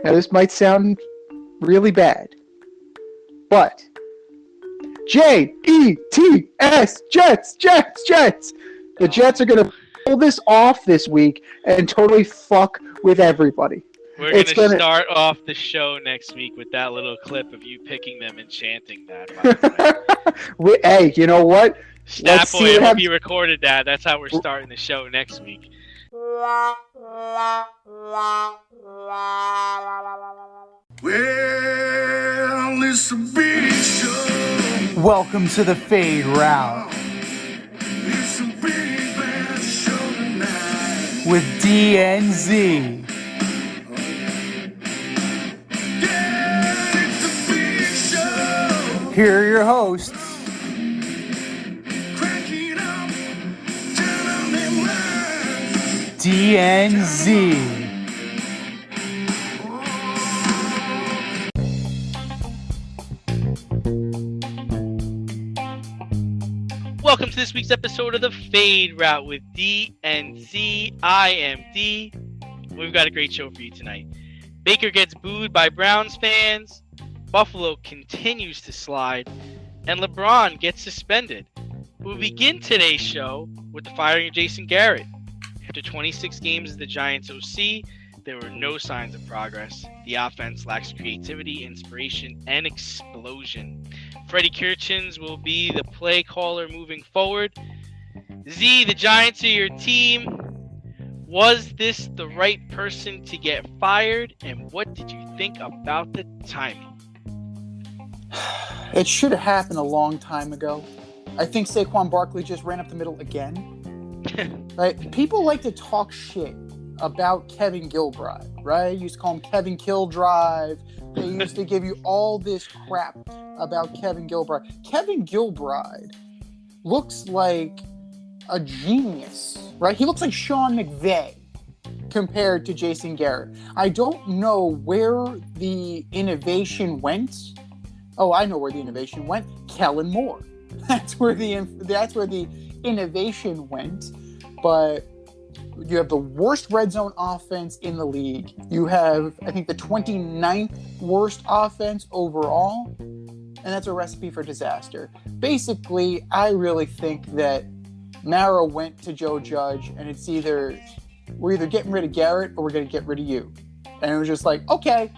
Now, this might sound really bad, but Jets, Jets. The Jets are going to pull this off this week and totally fuck with everybody. We're going to start off the show next week with that little clip of you picking them and chanting that, by the way. Hey, you know what? Snap boy, I hope you recorded that. That's how we're starting the show next week. Well, it's a big show. Welcome to the Fade Route. It's a big bad show tonight. With DNZ. Yeah, it's a big show. Here are your hosts. Crack it up, turn on them lights. DNZ. Welcome to this week's episode of the Fade Route with D and Z. I am D. We've got a great show for you tonight. Baker gets booed by Browns fans. Buffalo continues to slide. And LeBron gets suspended. We'll begin today's show with the firing of Jason Garrett. After 26 games as the Giants OC, there were no signs of progress. The offense lacks creativity, inspiration, and explosion. Freddie Kitchens will be the play caller moving forward. Z, the Giants are your team. Was this the right person to get fired? And what did you think about the timing? It should have happened a long time ago. I think Saquon Barkley just ran up the middle again. Right? People like to talk shit about Kevin Gilbride, right? You used to call him Kevin Killdrive. They used to give you all this crap about Kevin Gilbride. Kevin Gilbride looks like a genius, right? He looks like Sean McVay compared to Jason Garrett. I don't know where the innovation went. Oh, I know where the innovation went. Kellen Moore. That's where the innovation went. But you have the worst red zone offense in the league. You have, I think, the 29th worst offense overall. And that's a recipe for disaster. Basically, I really think that Mara went to Joe Judge, and it's we're either getting rid of Garrett or we're going to get rid of you. And it was just like, okay,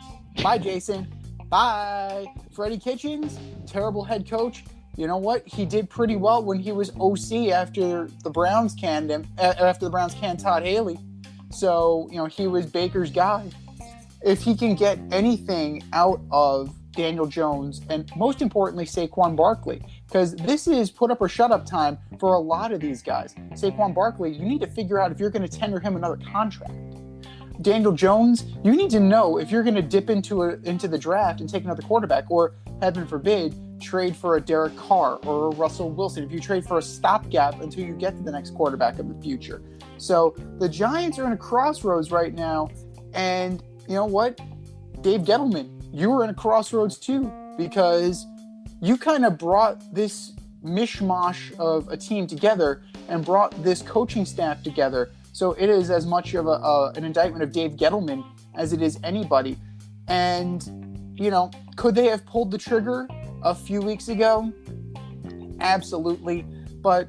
bye, Jason. Bye. Freddie Kitchens, terrible head coach. You know what? He did pretty well when he was OC after the Browns canned him, after the Browns canned Todd Haley. So, he was Baker's guy. If he can get anything out of Daniel Jones and, most importantly, Saquon Barkley, because this is put up or shut up time for a lot of these guys. Saquon Barkley, you need to figure out if you're going to tender him another contract. Daniel Jones, you need to know if you're going to dip into the draft and take another quarterback, or, heaven forbid, trade for a Derek Carr or a Russell Wilson. If you trade for a stopgap until you get to the next quarterback of the future. So the Giants are in a crossroads right now, and you know what? Dave Gettleman, you were in a crossroads too, because you kind of brought this mishmash of a team together and brought this coaching staff together. So it is as much of an indictment of Dave Gettleman as it is anybody. And, could they have pulled the trigger a few weeks ago? Absolutely. But,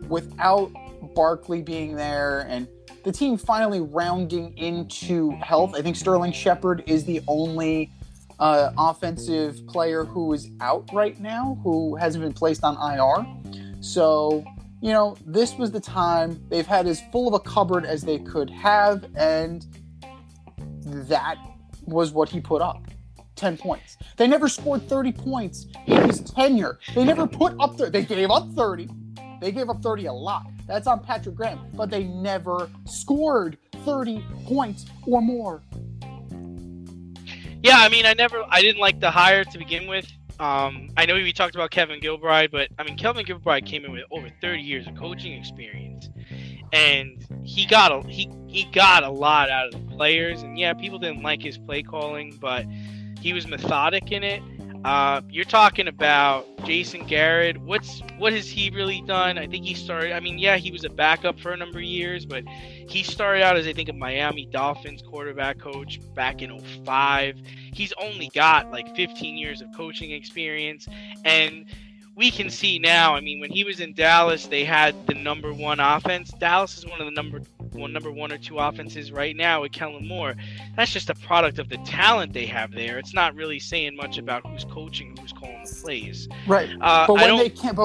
without Barkley being there and the team finally rounding into health, I think Sterling Shepard is the only offensive player who is out right now, who hasn't been placed on IR. So, this was the time. They've had as full of a cupboard as they could have, and that was what he put up. 10 points. They never scored 30 points in his tenure. They never put up they gave up 30. They gave up 30 a lot. That's on Patrick Graham. But they never scored 30 points or more. Yeah, I didn't like the hire to begin with. I know we talked about Kevin Gilbride, but Kevin Gilbride came in with over 30 years of coaching experience, and he got a lot out of the players. And yeah, people didn't like his play calling, but he was methodic in it. You're talking about Jason Garrett. What has he really done? I think he started. I mean, yeah, he was a backup for a number of years, but he started out as, I think, a Miami Dolphins quarterback coach back in 2005. He's only got like 15 years of coaching experience, and we can see now. I mean, when he was in Dallas, they had the number one offense. Dallas is one of the number one or two offenses right now with Kellen Moore. That's just a product of the talent they have there. It's not really saying much about who's coaching, who's calling the plays. Right. But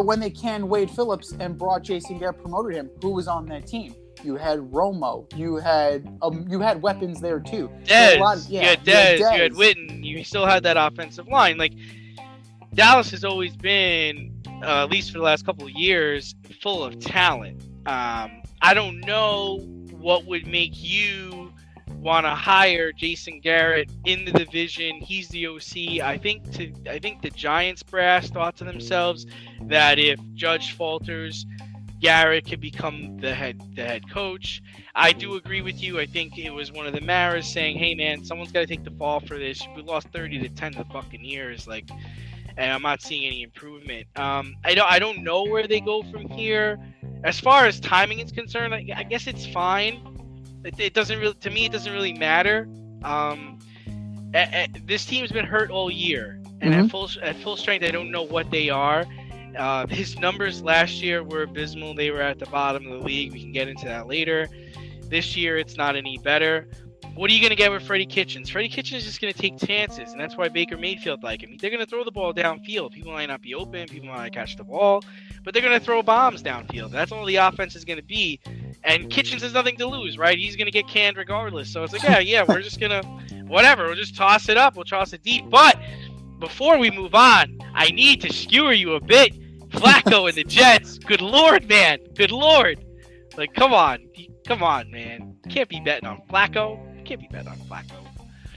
when they canned Wade Phillips and brought Jason Garrett, promoted him, who was on that team? You had Romo. You had weapons there too. Dez. You had Dez. You had Witten. You still had that offensive line. Like, Dallas has always been, at least for the last couple of years, full of talent. I don't know what would make you want to hire Jason Garrett in the division. He's the OC. I think the Giants brass thought to themselves that if Judge falters, Garrett could become the head coach. I do agree with you. I think it was one of the Maras saying, "Hey man, someone's got to take the fall for this. We lost 30-10 to the Buccaneers." And I'm not seeing any improvement. I don't know where they go from here. As far as timing is concerned, I guess it's fine. It doesn't really, to me, it doesn't really matter. This team's been hurt all year, and at full strength, I don't know what they are. His numbers last year were abysmal. They were at the bottom of the league. We can get into that later. This year, it's not any better. What are you going to get with Freddie Kitchens? Freddie Kitchens is just going to take chances, and that's why Baker Mayfield like him. They're going to throw the ball downfield. People might not be open. People might not catch the ball, but they're going to throw bombs downfield. That's all the offense is going to be, and Kitchens has nothing to lose, right? He's going to get canned regardless. So it's like, yeah, we're just going to whatever. We'll just toss it up. We'll toss it deep. But before we move on, I need to skewer you a bit. Flacco and the Jets. Good Lord, man. Good Lord. Like, come on, man. You can't be betting on Flacco.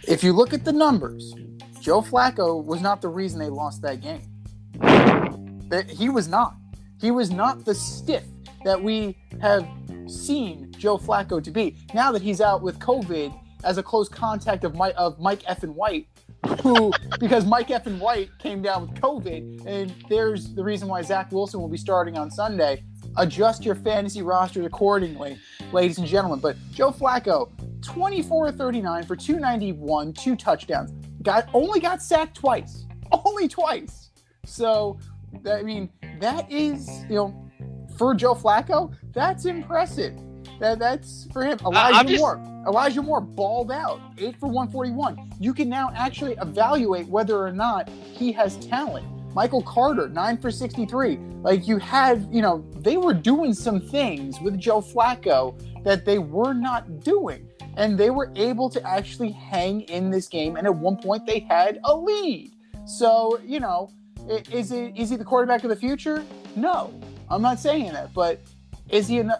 If you look at the numbers, Joe Flacco was not the reason they lost that game. He was not. He was not the stiff that we have seen Joe Flacco to be. Now that he's out with COVID as a close contact of Mike effing White, because Mike effing White came down with COVID, and there's the reason why Zach Wilson will be starting on Sunday. Adjust your fantasy rosters accordingly, ladies and gentlemen. But Joe Flacco, 24-39 for 291, 2 touchdowns. Only got sacked twice. Only twice. So, I mean, that is, for Joe Flacco, that's impressive. That's for him. Elijah Moore balled out, 8 for 141. You can now actually evaluate whether or not he has talent. Michael Carter, 9 for 63. Like, you had, they were doing some things with Joe Flacco that they were not doing. And they were able to actually hang in this game. And at one point, they had a lead. So, is he the quarterback of the future? No, I'm not saying that. But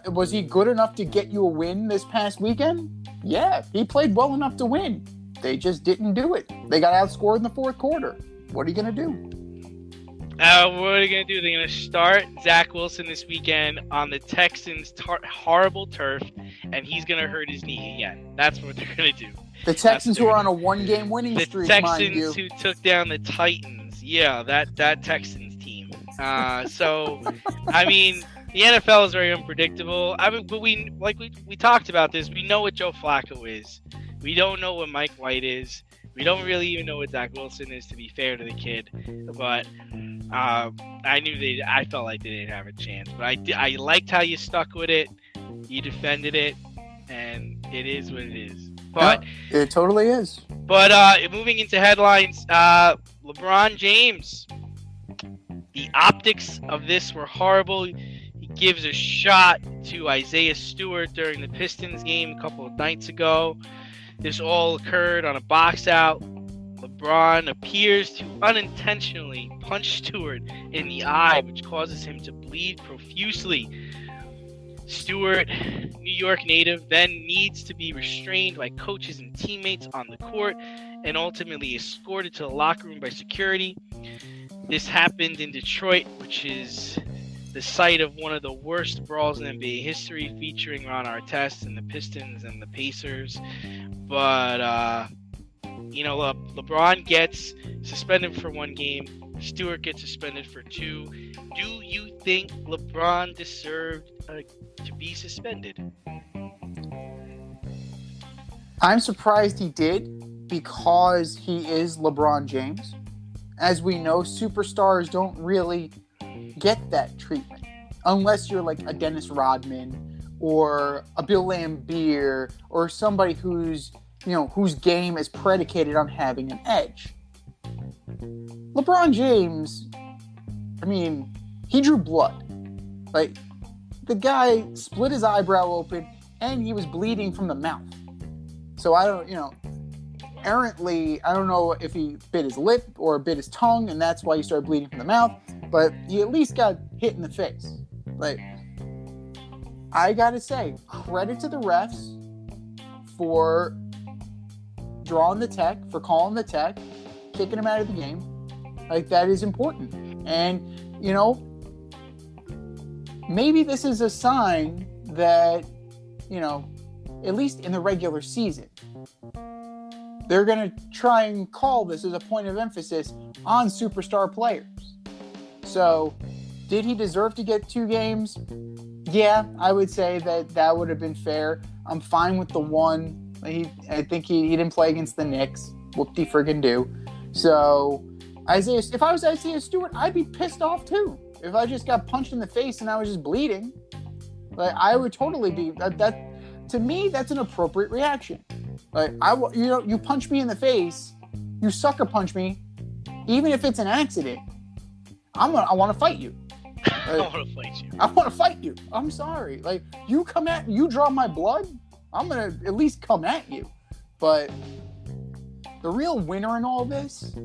was he good enough to get you a win this past weekend? Yeah, he played well enough to win. They just didn't do it. They got outscored in the fourth quarter. What are you going to do? What are they going to do? They're going to start Zach Wilson this weekend on the Texans' horrible turf, and he's going to hurt his knee again. That's what they're going to do. The Texans who are on a one-game winning streak, mind you. The Texans who took down the Titans. Yeah, that Texans team. So, I mean, the NFL is very unpredictable. I mean, but we talked about this. We know what Joe Flacco is. We don't know what Mike White is. We don't really even know what Zach Wilson is, to be fair to the kid. But I felt like they didn't have a chance. But I liked how you stuck with it. You defended it, and it is what it is. But yeah, it totally is. But moving into headlines, LeBron James. The optics of this were horrible. He gives a shot to Isaiah Stewart during the Pistons game a couple of nights ago. This all occurred on a box out. LeBron appears to unintentionally punch Stewart in the eye, which causes him to bleed profusely. Stewart, New York native, then needs to be restrained by coaches and teammates on the court and ultimately escorted to the locker room by security. This happened in Detroit, which is the site of one of the worst brawls in NBA history, featuring Ron Artest and the Pistons and the Pacers. But, LeBron gets suspended for 1 game. Stewart gets suspended for 2. Do you think LeBron deserved to be suspended? I'm surprised he did because he is LeBron James. As we know, superstars don't really get that treatment unless you're like a Dennis Rodman or a Bill Laimbeer or somebody whose game is predicated on having an edge. LeBron James, I mean, he drew blood. Like, the guy split his eyebrow open and he was bleeding from the mouth. So errantly, I don't know if he bit his lip or bit his tongue and that's why he started bleeding from the mouth, but he at least got hit in the face. Like, I gotta say, credit to the refs for drawing the tech, for calling the tech, kicking him out of the game. Like, that is important. And, maybe this is a sign that, at least in the regular season, they're going to try and call this as a point of emphasis on superstar players. So, did he deserve to get 2 games? Yeah, I would say that would have been fair. I'm fine with the 1. I think he didn't play against the Knicks. Whoop-de-friggin' do. So, if I was Isaiah Stewart, I'd be pissed off too. If I just got punched in the face and I was just bleeding, like, I would totally be that. To me, that's an appropriate reaction. Like, you punch me in the face, you sucker punch me, even if it's an accident. I want to fight you. Like, I want to fight you. I want to fight you. I'm sorry. Like, you draw my blood, I'm gonna at least come at you. But the real winner in all this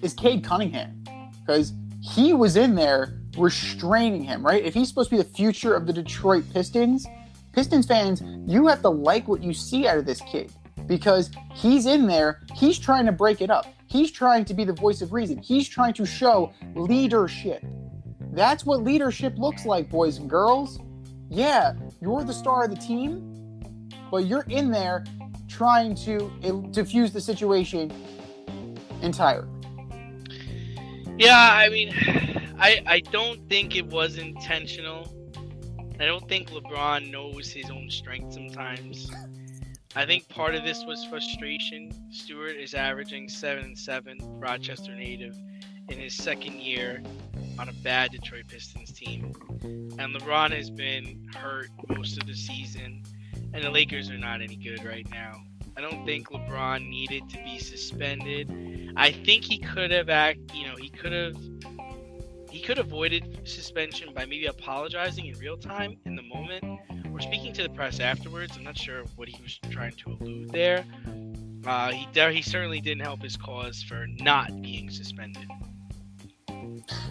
is Cade Cunningham, because he was in there restraining him, right? If he's supposed to be the future of the Detroit Pistons fans, you have to like what you see out of this kid, because he's in there, he's trying to break it up. He's trying to be the voice of reason. He's trying to show leadership. That's what leadership looks like, boys and girls. Yeah, you're the star of the team, but you're in there trying to diffuse the situation entirely. Yeah, I mean, I don't think it was intentional. I don't think LeBron knows his own strength sometimes. I think part of this was frustration. Stewart is averaging 7-7, Rochester native, in his 2nd year on a bad Detroit Pistons team. And LeBron has been hurt most of the season, and the Lakers are not any good right now. I don't think LeBron needed to be suspended. I think he could have he could have avoided suspension by maybe apologizing in real time in the moment or speaking to the press afterwards. I'm not sure what he was trying to allude there. He certainly didn't help his cause for not being suspended.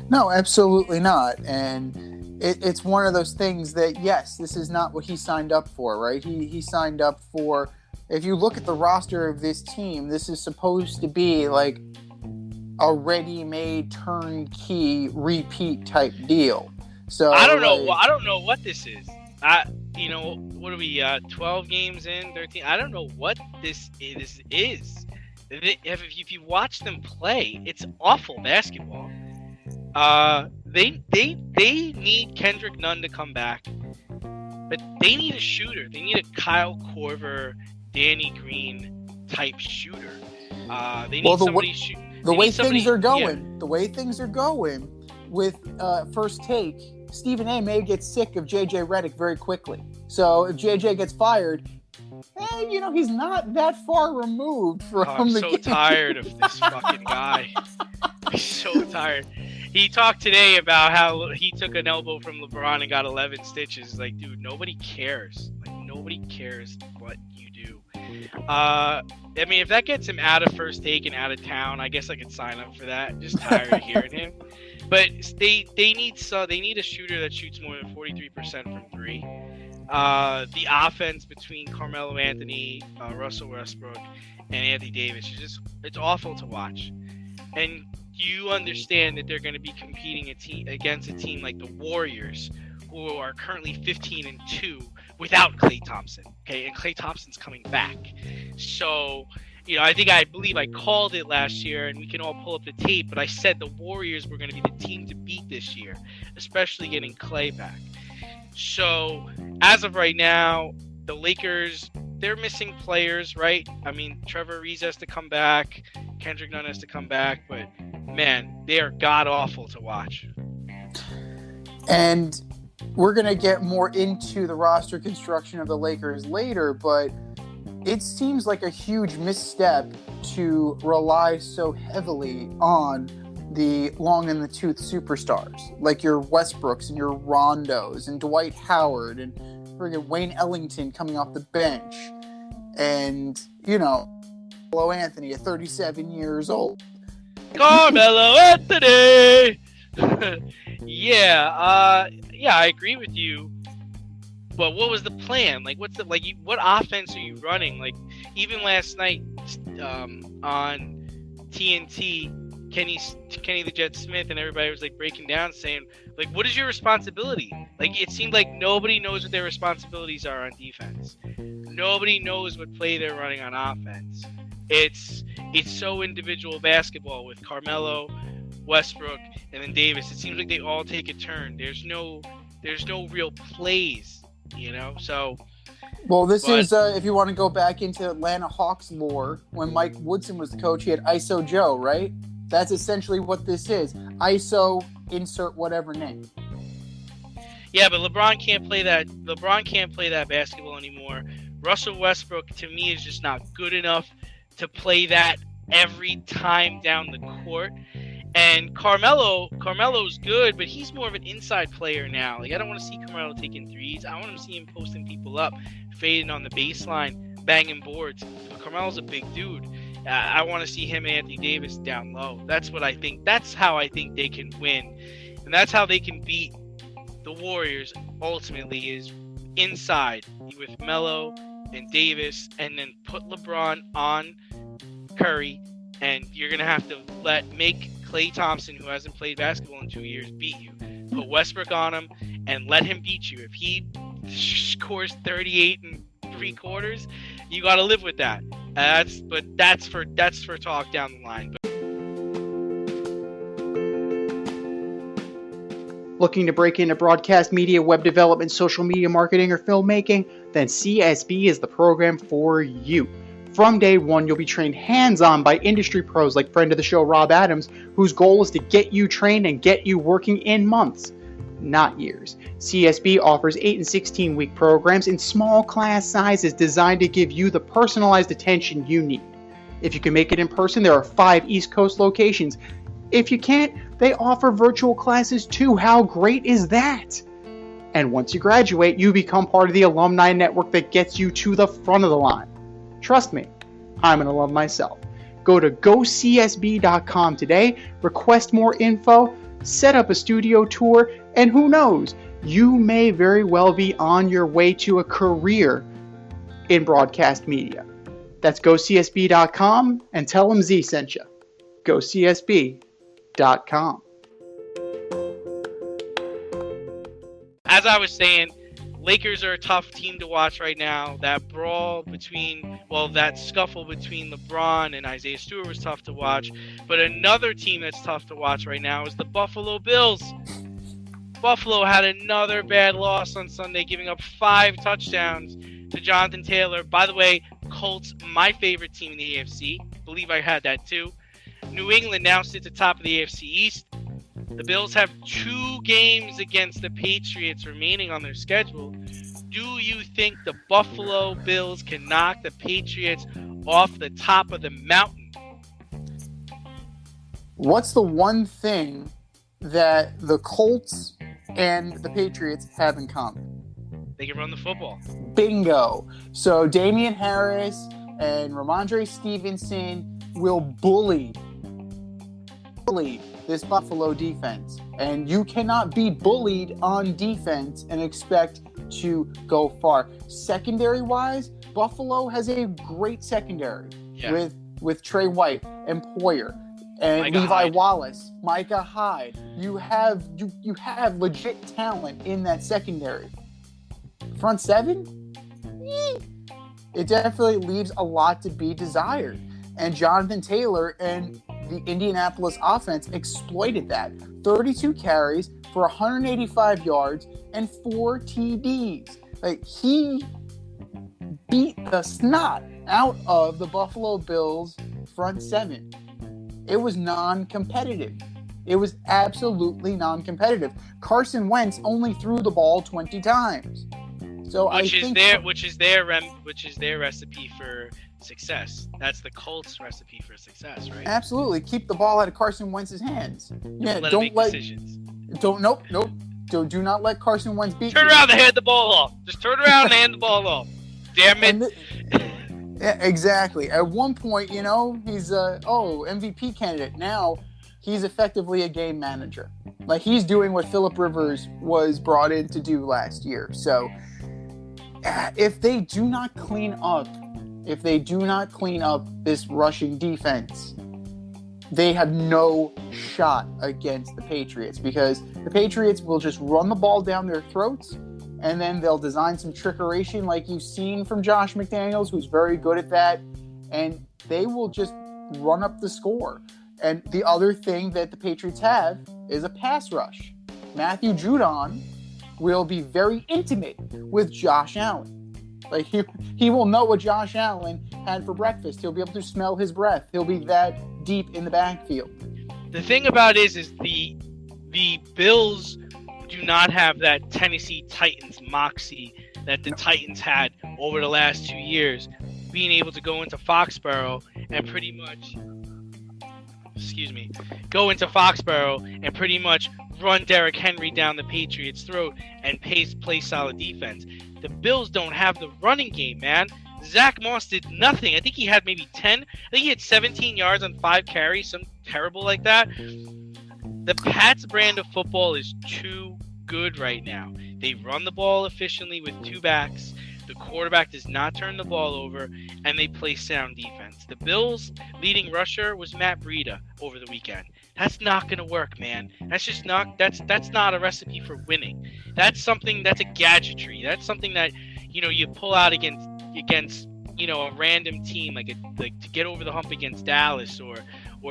No, absolutely not. And it's one of those things that, yes, this is not what he signed up for, right? He signed up for, if you look at the roster of this team, this is supposed to be like a ready-made turnkey repeat type deal. So I don't know what this is. What are we? 12 games in, 13. I don't know what this is. If you watch them play, it's awful basketball. They need Kendrick Nunn to come back, but they need a shooter. They need a Kyle Korver, Danny Green type shooter. They need somebody shoot. The way things are going with First Take, Stephen A. may get sick of JJ Redick very quickly. So if JJ gets fired, he's not that far removed from I'm the so game. tired of this fucking guy. I'm so tired. He talked today about how he took an elbow from LeBron and got 11 stitches. Like, dude, nobody cares. Like, nobody cares what you do. I mean, if that gets him out of First Take and out of town, I guess I could sign up for that. I'm just tired of hearing him. But they need a shooter that shoots more than 43% from 3. The offense between Carmelo Anthony, Russell Westbrook, and Anthony Davis it's awful to watch. And you understand that they're going to be competing against a team like the Warriors, who are currently 15-2 without Klay Thompson. Okay, and Klay Thompson's coming back. So, I believe I called it last year, and we can all pull up the tape, but I said the Warriors were going to be the team to beat this year, especially getting Clay back. So, as of right now, the Lakers, they're missing players, right? I mean, Trevor Ariza has to come back, Kendrick Nunn has to come back, but man, they are god-awful to watch. And we're going to get more into the roster construction of the Lakers later, but it seems like a huge misstep to rely so heavily on the long in the tooth superstars, like your Westbrooks and your Rondos and Dwight Howard and friggin' Wayne Ellington coming off the bench. And, Carmelo Anthony at 37 years old. Carmelo Anthony! Yeah, I agree with you. But what was the plan? Like, what offense are you running? Like, even last night on TNT, Kenny the Jet Smith and everybody was like breaking down, saying, like, what is your responsibility? Like, it seemed like nobody knows what their responsibilities are on defense. Nobody knows what play they're running on offense. It's so individual basketball with Carmelo, Westbrook, and then Davis. It seems like they all take a turn. There's no real plays, So, well, this is if you want to go back into Atlanta Hawks lore, when Mike Woodson was the coach, he had ISO Joe, right? That's essentially what this is. ISO, insert whatever name. Yeah, but LeBron can't play that. LeBron can't play that basketball anymore. Russell Westbrook, to me, is just not good enough to play every time down the court. And Carmelo's good, but he's more of an inside player now. Like, I don't want to see Carmelo taking threes. I want to see him posting people up, fading on the baseline, banging boards. But Carmelo's a big dude. I want to see him and Anthony Davis down low. That's what I think. That's how I think they can win. And that's how they can beat the Warriors, ultimately, is inside with Melo and Davis, and then put LeBron on Curry, and you're going to have to make Klay Thompson, who hasn't played basketball in 2 years, beat you. Put Westbrook on him and let him beat you. If he scores 38 in 3 quarters, you got to live with that. That's for talk down the line. Looking to break into broadcast media, web development, social media marketing, or filmmaking? Then CSB is the program for you. From day one, you'll be trained hands-on by industry pros like friend of the show Rob Adams, whose goal is to get you trained and get you working in months, not years. CSB offers 8 and 16-week programs in small class sizes designed to give you the personalized attention you need. If you can make it in person, there are 5 East Coast locations. If you can't, they offer virtual classes too. How great is that? And once you graduate, you become part of the alumni network that gets you to the front of the line. Trust me, I'm an alum myself. Go to gocsb.com today, request more info, set up a studio tour, and who knows, you may very well be on your way to a career in broadcast media. That's gocsb.com, and tell them Z sent you. gocsb.com. As I was saying, Lakers are a tough team to watch right now. That scuffle between LeBron and Isaiah Stewart was tough to watch. But another team that's tough to watch right now is the Buffalo Bills. Buffalo had another bad loss on Sunday, giving up 5 touchdowns to Jonathan Taylor. By the way, Colts, my favorite team in the AFC. I believe I had that too. New England now sits atop of the AFC East. The Bills have 2 games against the Patriots remaining on their schedule. Do you think the Buffalo Bills can knock the Patriots off the top of the mountain? What's the one thing that the Colts and the Patriots have in common? They can run the football. Bingo. So Damian Harris and Ramondre Stevenson will bully this Buffalo defense. And you cannot be bullied on defense and expect to go far. Secondary-wise, Buffalo has a great secondary with Trey White and Poyer and Micah Levi Hyde. Wallace, Micah Hyde. You have legit talent in that secondary. Front 7? It definitely leaves a lot to be desired. And Jonathan Taylor and the Indianapolis offense exploited that. 32 carries for 185 yards and 4 TDs. Like, he beat the snot out of the Buffalo Bills front seven. It was non-competitive. It was absolutely non-competitive. Carson Wentz only threw the ball 20 times. So which is their recipe for success. That's the Colts' recipe for success, right? Absolutely. Keep the ball out of Carson Wentz's hands. Yeah, don't let decisions. Nope. Do not let Carson Wentz beat you. Turn around and hand the ball off. Just turn around and hand the ball off. Damn it. Yeah, exactly. At one point, he's MVP candidate. Now he's effectively a game manager. Like, he's doing what Phillip Rivers was brought in to do last year. So if they do not clean up this rushing defense, they have no shot against the Patriots, because the Patriots will just run the ball down their throats, and then they'll design some trickeration like you've seen from Josh McDaniels, who's very good at that, and they will just run up the score. And the other thing that the Patriots have is a pass rush. Matthew Judon will be very intimate with Josh Allen. Like, he will know what Josh Allen had for breakfast. He'll be able to smell his breath. He'll be that deep in the backfield. The thing about it is the Bills do not have that Tennessee Titans moxie that the Titans had over the last 2 years, being able to go into Foxborough and pretty much run Derrick Henry down the Patriots' throat and play solid defense. The Bills don't have the running game, man. Zach Moss did nothing. I think he had maybe 10. I think he had 17 yards on 5 carries, something terrible like that. The Pats brand of football is too good right now. They run the ball efficiently with 2 backs. The quarterback does not turn the ball over, and they play sound defense. The Bills' leading rusher was Matt Breida over the weekend. That's not going to work, man. That's not a recipe for winning. That's a gadgetry. That's something that, you pull out against a random team, like to get over the hump against Dallas or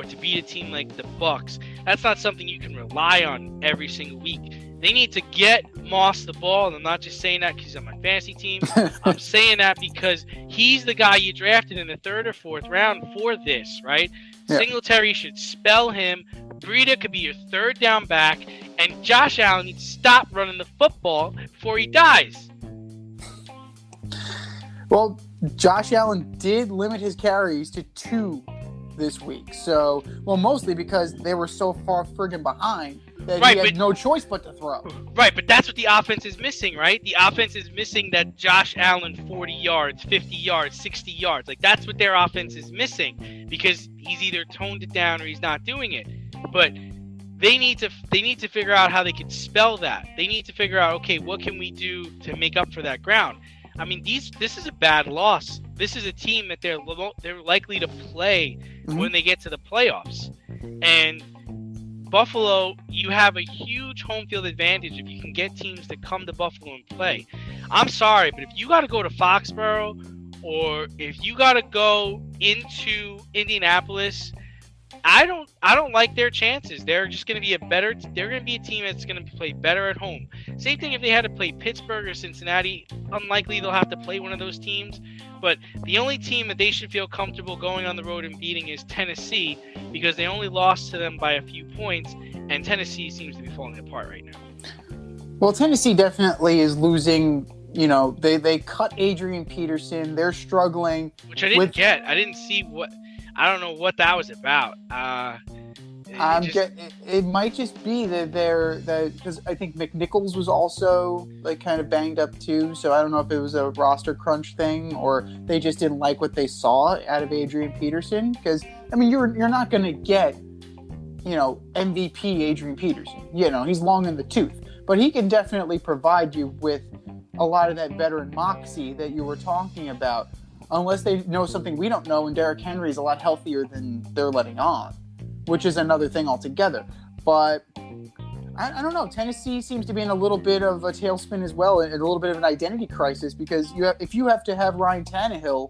to beat a team like the Bucs. That's not something you can rely on every single week. They need to get Moss the ball, and I'm not just saying that because he's on my fantasy team. I'm saying that because he's the guy you drafted in the 3rd or 4th round for this, right? Yeah. Singletary should spell him. Breida could be your 3rd down back, and Josh Allen needs to stop running the football before he dies. Well, Josh Allen did limit his carries to 2 this week. So, mostly because they were so far friggin' behind that he had no choice but to throw. Right, but that's what the offense is missing, right? The offense is missing that Josh Allen 40 yards, 50 yards, 60 yards. Like, that's what their offense is missing, because he's either toned it down or he's not doing it. But they need to figure out how they can spell that. They need to figure out, okay, what can we do to make up for that ground? I mean, this is a bad loss. This is a team that they're likely to play when they get to the playoffs. And Buffalo, you have a huge home field advantage if you can get teams to come to Buffalo and play. I'm sorry, but if you got to go to Foxborough or if you got to go into Indianapolis, I don't like their chances. They're just going to be a team that's going to play better at home. Same thing if they had to play Pittsburgh or Cincinnati. Unlikely they'll have to play one of those teams. But the only team that they should feel comfortable going on the road and beating is Tennessee, because they only lost to them by a few points, and Tennessee seems to be falling apart right now. Well, Tennessee definitely is losing. They cut Adrian Peterson. They're struggling. Which I didn't get. I didn't see what. I don't know what that was about. It might just be that because I think McNichols was also kind of banged up too. So I don't know if it was a roster crunch thing or they just didn't like what they saw out of Adrian Peterson. Because you're not going to get MVP Adrian Peterson. He's long in the tooth, but he can definitely provide you with a lot of that veteran moxie that you were talking about. Unless they know something we don't know, and Derrick Henry is a lot healthier than they're letting on, which is another thing altogether. But I don't know. Tennessee seems to be in a little bit of a tailspin as well, and a little bit of an identity crisis, because if you have to have Ryan Tannehill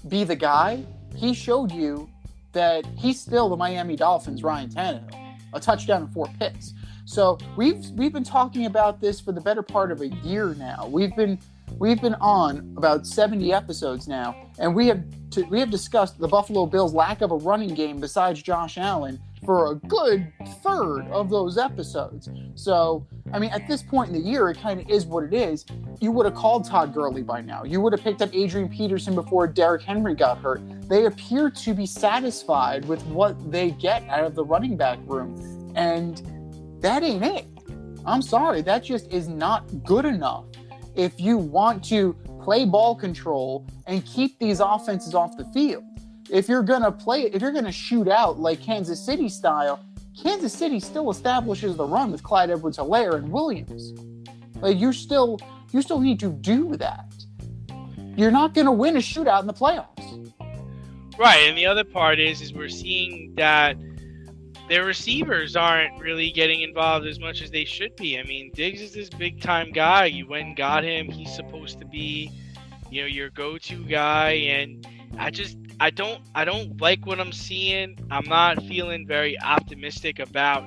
be the guy, he showed you that he's still the Miami Dolphins' Ryan Tannehill. A touchdown and 4 picks. So we've been talking about this for the better part of a year now. We've been on about 70 episodes now, and we have discussed the Buffalo Bills' lack of a running game besides Josh Allen for a good third of those episodes. So, I mean, at this point in the year, it kind of is what it is. You would have called Todd Gurley by now. You would have picked up Adrian Peterson before Derrick Henry got hurt. They appear to be satisfied with what they get out of the running back room. And that ain't it. I'm sorry. That just is not good enough. If you want to play ball control and keep these offenses off the field, if you're going to shoot out like Kansas City style, Kansas City still establishes the run with Clyde Edwards-Helaire and Williams. Like you still need to do that. You're not going to win a shootout in the playoffs. Right, and the other part is we're seeing that their receivers aren't really getting involved as much as they should be. I mean, Diggs is this big-time guy. You went and got him. He's supposed to be, your go-to guy, and I don't like what I'm seeing. I'm not feeling very optimistic about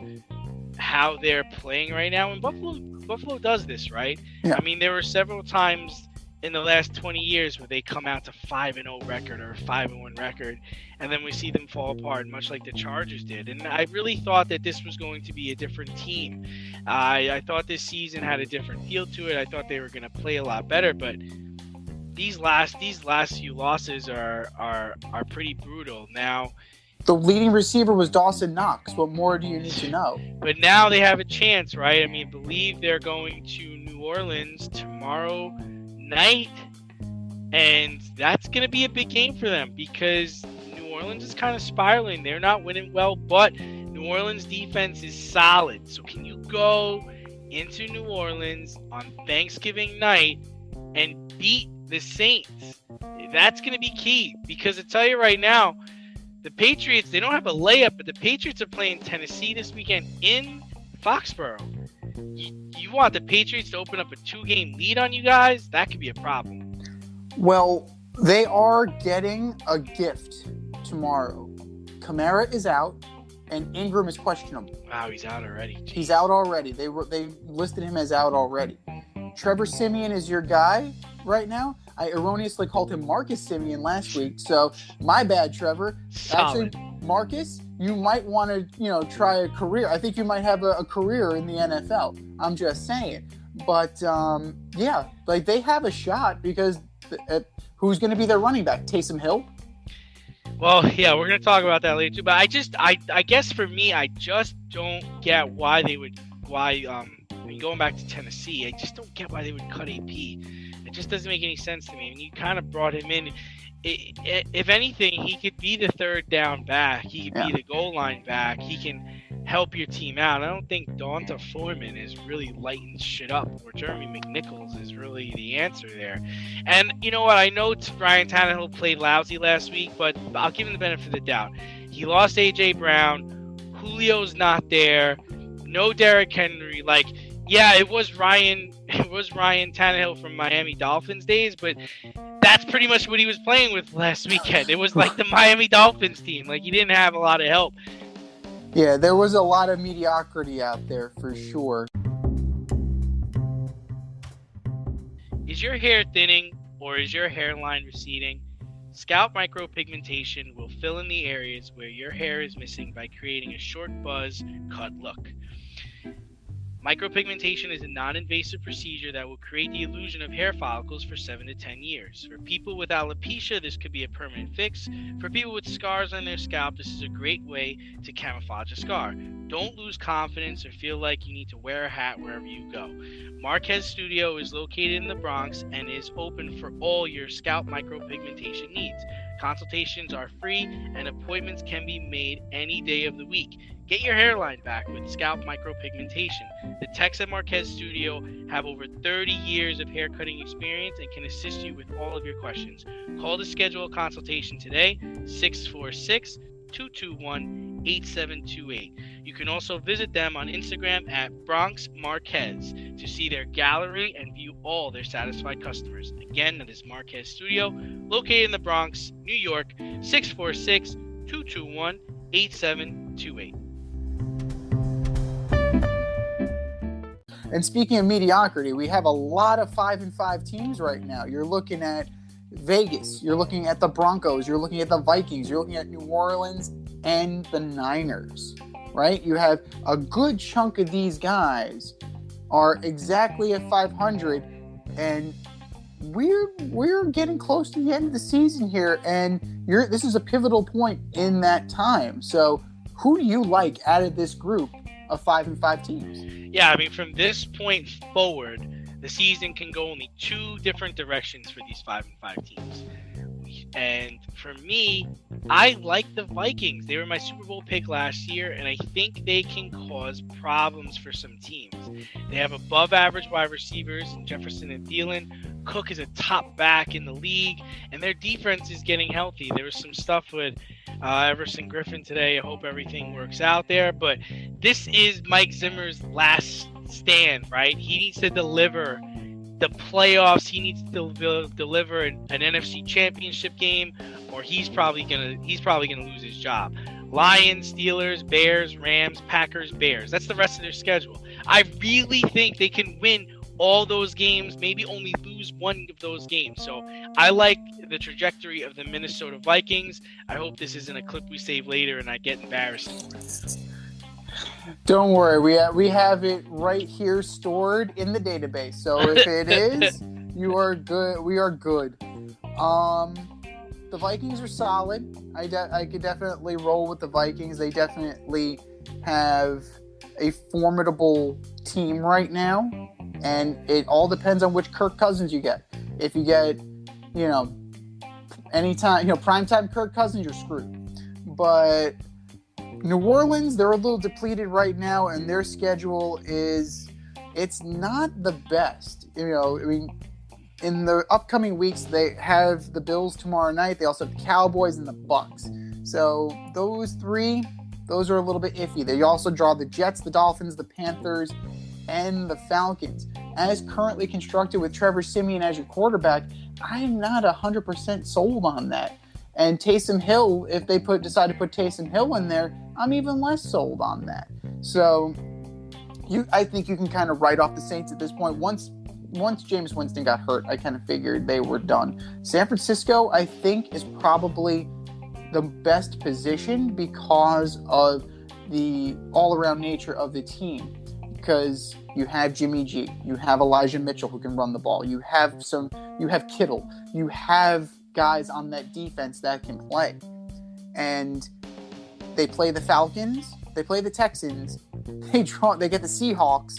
how they're playing right now. And Buffalo does this, right? Yeah. I mean, there were several times in the last 20 years where they come out to 5-0 record or 5-1 record, and then we see them fall apart, much like the Chargers did. And I really thought that this was going to be a different team. I thought this season had a different feel to it. I thought they were going to play a lot better, but these last few losses are pretty brutal. Now, the leading receiver was Dawson Knox. What more do you need to know? But now they have a chance, right? I mean, believe they're going to New Orleans tomorrow night, and that's going to be a big game for them because New Orleans is kind of spiraling. They're not winning well, but New Orleans defense is solid. So can you go into New Orleans on Thanksgiving night and beat the Saints? That's going to be key because I tell you right now, the Patriots, they don't have a layup, but the Patriots are playing Tennessee this weekend in Foxborough. You want the Patriots to open up a 2-game lead on you guys? That could be a problem. Well, they are getting a gift tomorrow. Kamara is out, and Ingram is questionable. Wow, he's out already. Jeez. He's out already. They listed him as out already. Trevor Siemian is your guy right now. I erroneously called him Marcus Siemian last week, so my bad, Trevor. Solid. Actually, Marcus, you might want to, try a career. I think you might have a career in the NFL. I'm just saying. But, yeah, like they have a shot because who's going to be their running back? Taysom Hill? Well, yeah, we're going to talk about that later too. But I guess for me, I just don't get why going back to Tennessee, I just don't get why they would cut AP. It just doesn't make any sense to me. And you kind of brought him in. If anything, he could be the third down back. He could be the goal line back. He can help your team out. I don't think Donta Foreman is really lighting shit up, or Jeremy McNichols is really the answer there. And you know what? I know Ryan Tannehill played lousy last week, but I'll give him the benefit of the doubt. He lost A.J. Brown. Julio's not there. No Derrick Henry. Like, yeah, it was Ryan Tannehill from Miami Dolphins days, but that's pretty much what he was playing with last weekend. It was like the Miami Dolphins team. Like, he didn't have a lot of help. Yeah, there was a lot of mediocrity out there for sure. Is your hair thinning or is your hairline receding? Scalp micropigmentation will fill in the areas where your hair is missing by creating a short buzz cut look. Micropigmentation is a non-invasive procedure that will create the illusion of hair follicles for 7 to 10 years. For people with alopecia, this could be a permanent fix. For people with scars on their scalp, this is a great way to camouflage a scar. Don't lose confidence or feel like you need to wear a hat wherever you go. Marquez Studio is located in the Bronx and is open for all your scalp micropigmentation needs. Consultations are free and appointments can be made any day of the week. Get your hairline back with scalp micropigmentation. The techs at Marquez Studio have over 30 years of hair cutting experience and can assist you with all of your questions. Call to schedule a consultation today, 646-221-8728. You can also visit them on Instagram at Bronx Marquez to see their gallery and view all their satisfied customers. Again, that is Marquez Studio, located in the Bronx, New York, 646-221-8728. And speaking of mediocrity, we have a lot of 5-5 teams right now. You're looking at Vegas, you're looking at the Broncos, you're looking at the Vikings, you're looking at New Orleans and the Niners, right? You have a good chunk of these guys are exactly at 500, and we're getting close to the end of the season here, and this is a pivotal point in that time. So who do you like out of this group of 5-5 teams? Yeah, I mean, from this point forward, the season can go only two different directions for these 5-5 teams. And for me, I like the Vikings. They were my Super Bowl pick last year, and I think they can cause problems for some teams. They have above average wide receivers in Jefferson and Thielen. Cook is a top back in the league, and their defense is getting healthy. There was some stuff with Everson Griffin today. I hope everything works out there. But this is Mike Zimmer's last stand, right? He needs to deliver the playoffs. He needs to deliver an NFC Championship game, or he's probably gonna lose his job. Lions, Steelers, Bears, Rams, Packers, Bears. That's the rest of their schedule. I really think they can win all those games, maybe only lose one of those games. So I like the trajectory of the Minnesota Vikings. I hope this isn't a clip we save later and I get embarrassed. Don't worry, we have it right here stored in the database. So if it is, you are good. We are good. The Vikings are solid. I could definitely roll with the Vikings. They definitely have a formidable team right now, and it all depends on which Kirk Cousins you get. If you get, primetime Kirk Cousins, you're screwed. But New Orleans, they're a little depleted right now, and their schedule it's not the best. In the upcoming weeks, they have the Bills tomorrow night. They also have the Cowboys and the Bucks. So those are a little bit iffy. They also draw the Jets, the Dolphins, the Panthers, and the Falcons. As currently constructed with Trevor Siemian as your quarterback, I'm not 100% sold on that. And Taysom Hill, if they decide to put Taysom Hill in there, I'm even less sold on that. So I think you can kind of write off the Saints at this point. Once Jameis Winston got hurt, I kind of figured they were done. San Francisco, I think, is probably the best position because of the all-around nature of the team. Because you have Jimmy G, you have Elijah Mitchell who can run the ball, you have Kittle, you have guys on that defense that can play. And they play the Falcons, they play the Texans, they get the Seahawks.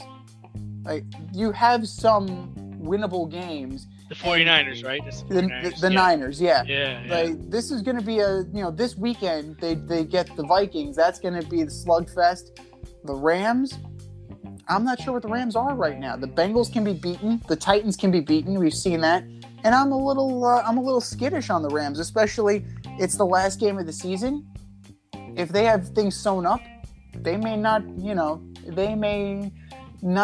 Like, you have some winnable games. The 49ers, right? The Niners, yeah. Yeah. Like, this is going to be this weekend they get the Vikings. That's going to be the slugfest. The Rams, I'm not sure what the Rams are right now. The Bengals can be beaten. The Titans can be beaten. We've seen that. And I'm a little skittish on the Rams, especially it's the last game of the season. If they have things sewn up, they may not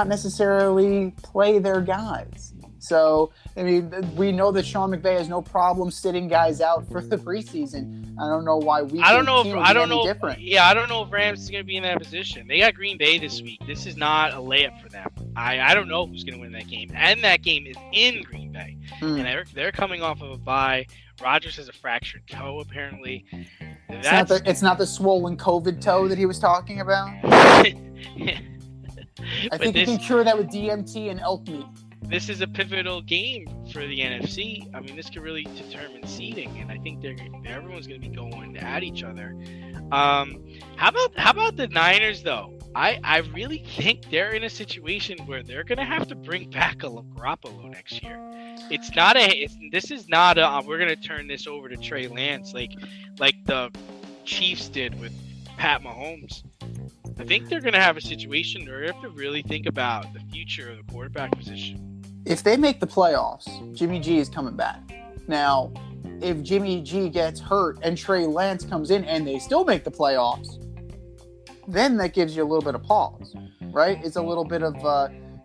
necessarily play their guys. So, we know that Sean McVay has no problem sitting guys out for the preseason. I don't know why I don't know different. Yeah, I don't know if Rams is going to be in that position. They got Green Bay this week. This is not a layup for them. I don't know who's going to win that game. And that game is in Green Bay. And they're coming off of a bye. Rodgers has a fractured toe, apparently. It's not the swollen COVID toe that he was talking about? Yeah. I think you can cure that with DMT and elk meat. This is a pivotal game for the NFC. This could really determine seeding, and I think everyone's going to be going at each other. How about the Niners, though? I really think they're in a situation where they're going to have to bring back a Garoppolo next year. This is not a we're going to turn this over to Trey Lance like the Chiefs did with Pat Mahomes. I think they're going to have a situation where they have to really think about the future of the quarterback position. If they make the playoffs, Jimmy G is coming back. Now, if Jimmy G gets hurt and Trey Lance comes in and they still make the playoffs, then that gives you a little bit of pause, right? It's a little bit of,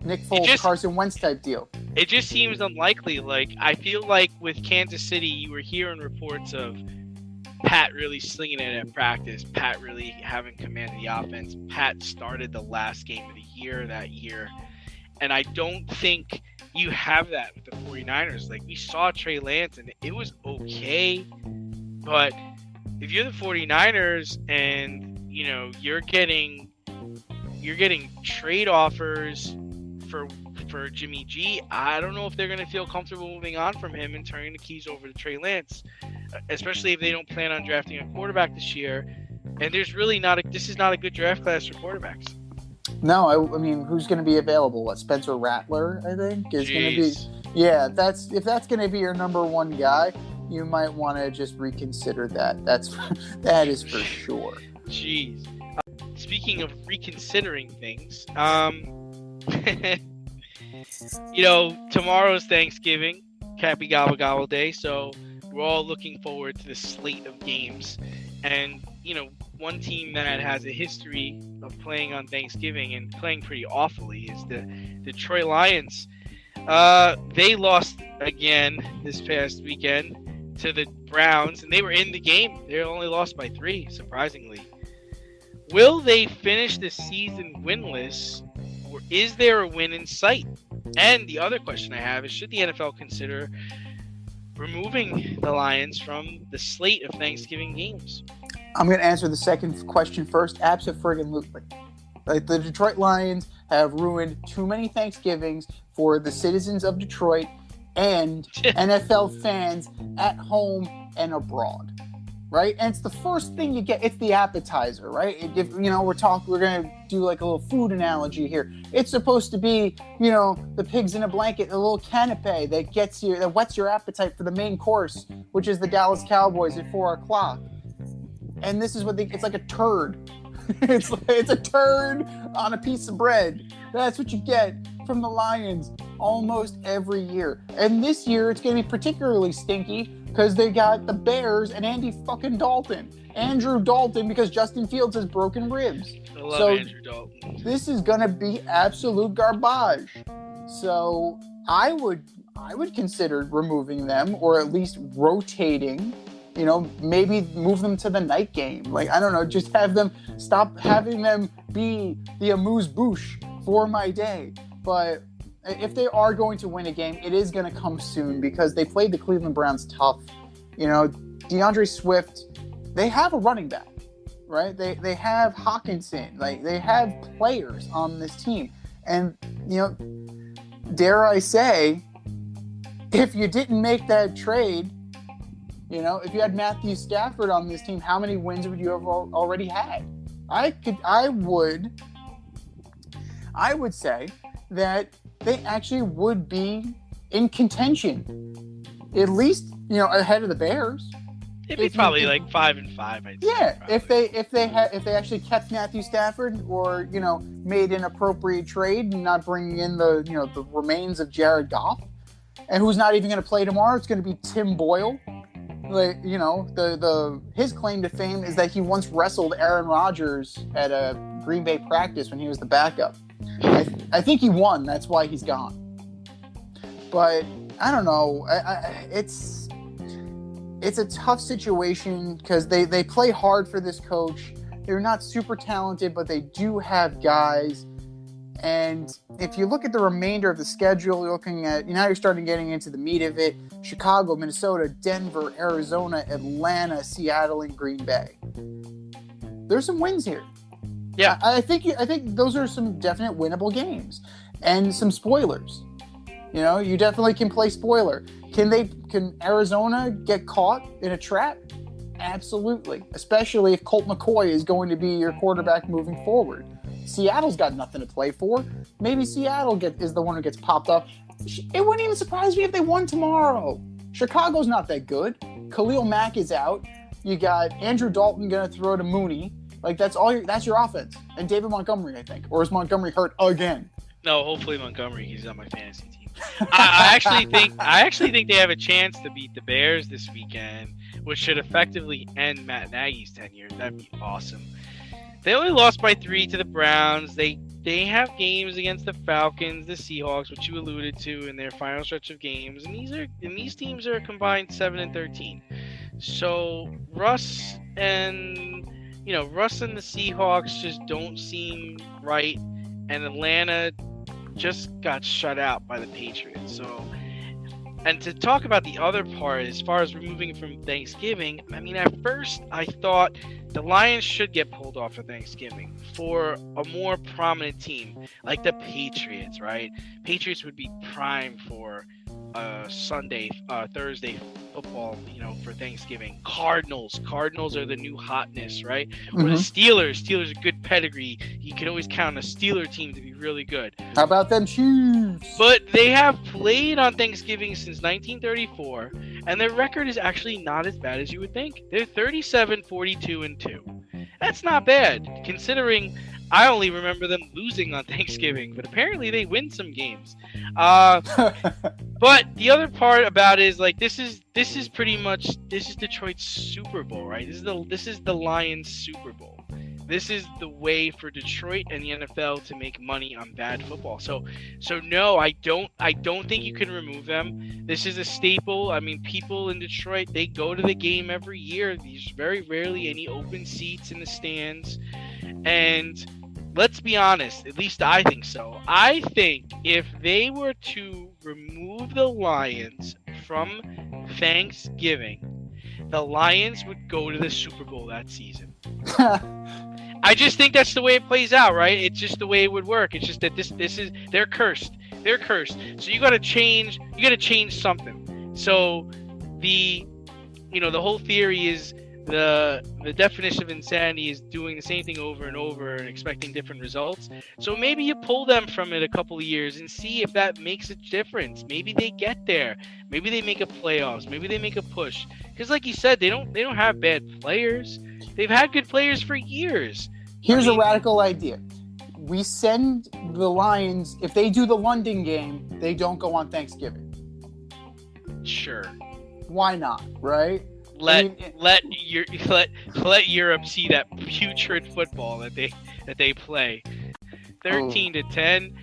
Nick Foles, Carson Wentz type deal. It just seems unlikely. Like, I feel like with Kansas City, you were hearing reports of Pat really slinging it at practice, Pat really having command of the offense. Pat started the last game of the year that year. And I don't think you have that with the 49ers. Like, we saw Trey Lance, and it was okay. But if you're the 49ers and, you know, you're getting trade offers for Jimmy G, I don't know if they're going to feel comfortable moving on from him and turning the keys over to Trey Lance, especially if they don't plan on drafting a quarterback this year. And there's really this is not a good draft class for quarterbacks. No, I mean, who's going to be available? What, Spencer Rattler, I think, is going to be. Yeah, if that's going to be your number one guy, you might want to just reconsider that. That is for sure. Jeez. Speaking of reconsidering things, you know, tomorrow's Thanksgiving, Happy Gobble Gobble Day, so we're all looking forward to the slate of games. And, you know, one team that has a history of playing on Thanksgiving and playing pretty awfully is the Detroit Lions. They lost again this past weekend to the Browns, and they were in the game. They only lost by 3, surprisingly. Will they finish the season winless, or is there a win in sight? And the other question I have is, should the NFL consider removing the Lions from the slate of Thanksgiving games? I'm going to answer the second question first. Abso-friggin-lutely. Like, the Detroit Lions have ruined too many Thanksgivings for the citizens of Detroit and NFL fans at home and abroad. Right? And it's the first thing you get. It's the appetizer, right? If, you know, we're going to do like a little food analogy here. It's supposed to be, you know, the pigs in a blanket, a little canapé that whets your appetite for the main course, which is the Dallas Cowboys at 4:00. And this is it's like a turd. It's a turd on a piece of bread. That's what you get from the Lions almost every year. And this year it's going to be particularly stinky because they got the Bears and Andy fucking Dalton. Andrew Dalton, because Justin Fields has broken ribs. I love Andrew Dalton. This is going to be absolute garbage. So I would consider removing them, or at least rotating. You know, maybe move them to the night game. Like, I don't know, just stop having them be the amuse-bouche for my day. But if they are going to win a game, it is going to come soon because they played the Cleveland Browns tough. You know, DeAndre Swift, they have a running back, right? They have Hawkinson. Like, they have players on this team. And, you know, dare I say, if you didn't make that trade, you know, if you had Matthew Stafford on this team, how many wins would you have already had? I would say that they actually would be in contention, at least, you know, ahead of the Bears. It'd be probably like 5-5. I'd say, yeah, probably. if they actually kept Matthew Stafford, or, you know, made an appropriate trade and not bringing in the remains of Jared Goff, and who's not even going to play tomorrow. It's going to be Tim Boyle. Like, you know, his claim to fame is that he once wrestled Aaron Rodgers at a Green Bay practice when he was the backup. I think he won. That's why he's gone. But I don't know. It's a tough situation because they play hard for this coach. They're not super talented, but they do have guys. And if you look at the remainder of the schedule, you're looking at, now you're starting getting into the meat of it. Chicago, Minnesota, Denver, Arizona, Atlanta, Seattle, and Green Bay. There's some wins here. Yeah. I think those are some definite winnable games and some spoilers. You know, you definitely can play spoiler. Can Arizona get caught in a trap? Absolutely. Especially if Colt McCoy is going to be your quarterback moving forward. Seattle's got nothing to play for. Maybe Seattle is the one who gets popped up. It wouldn't even surprise me if they won tomorrow. Chicago's not that good. Khalil Mack is out. You got Andrew Dalton going to throw to Mooney. Like, that's your offense. And David Montgomery, I think. Or is Montgomery hurt again? No, hopefully Montgomery. He's on my fantasy team. I actually think they have a chance to beat the Bears this weekend, which should effectively end Matt Nagy's tenure. That'd be awesome. They only lost by 3 to the Browns. They they have games against the Falcons, the Seahawks, which you alluded to in their final stretch of games, and these teams are combined 7-13. So Russ and the Seahawks just don't seem right, and Atlanta just got shut out by the Patriots. So, and to talk about the other part, as far as removing from Thanksgiving, I mean, at first I thought the Lions should get pulled off of Thanksgiving for a more prominent team, like the Patriots, right? Patriots would be prime for Thursday football, for Thanksgiving. Cardinals are the new hotness, right? Or the Steelers are good pedigree. You can always count on a Steeler team to be really good. How about them Chiefs? But they have played on Thanksgiving since 1934, and their record is actually not as bad as you would think. They're 37-42-2. That's not bad, considering I only remember them losing on Thanksgiving, but apparently they win some games. But the other part about it is, like, this is Detroit's Super Bowl, right? This is the Lions Super Bowl. This is the way for Detroit and the NFL to make money on bad football. So no, I don't think you can remove them. This is a staple. I mean, people in Detroit, they go to the game every year. There's very rarely any open seats in the stands. And let's be honest, at least I think so. I think if they were to remove the Lions from Thanksgiving, the Lions would go to the Super Bowl that season. I just think that's the way it plays out, right? It's just the way it would work. It's just that they're cursed. They're cursed. So you gotta change something. So the whole theory is the definition of insanity is doing the same thing over and over and expecting different results. So maybe you pull them from it a couple of years and see if that makes a difference. Maybe they get there. Maybe they make a playoffs. Maybe they make a push. Because like you said, they don't have bad players. They've had good players for years. Here's a radical idea. We send the Lions, if they do the London game, they don't go on Thanksgiving. Sure. Why not, right? Let Europe see that putrid football that they play. 13-10.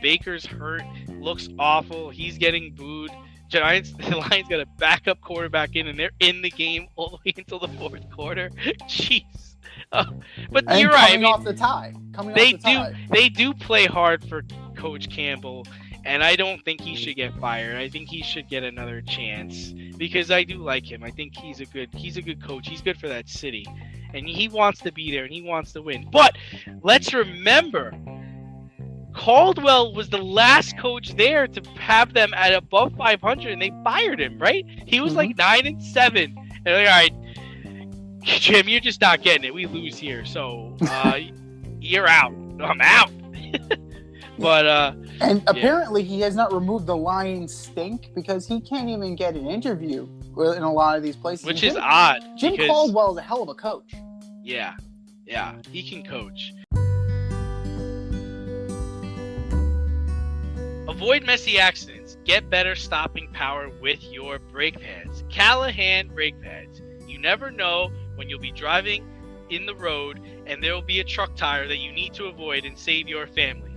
Baker's hurt. Looks awful. He's getting booed. The Lions got a backup quarterback in, and they're in the game all the way until the fourth quarter. Jeez. But and you're right. Coming off the tie. They do play hard for Coach Campbell, and I don't think he should get fired. I think he should get another chance because I do like him. I think he's a good coach. He's good for that city, and he wants to be there and he wants to win. But let's remember, Caldwell was the last coach there to have them at above 500, and they fired him. Right? He was like 9-7. And they're like, all right, Jim, you're just not getting it. We lose here, so you're out. I'm out. But apparently he has not removed the Lions stink because he can't even get an interview in a lot of these places. Which is odd. Jim Caldwell is a hell of a coach. Yeah, he can coach. Avoid messy accidents. Get better stopping power with your brake pads. Callahan brake pads. You never know when you'll be driving in the road and there will be a truck tire that you need to avoid and save your family.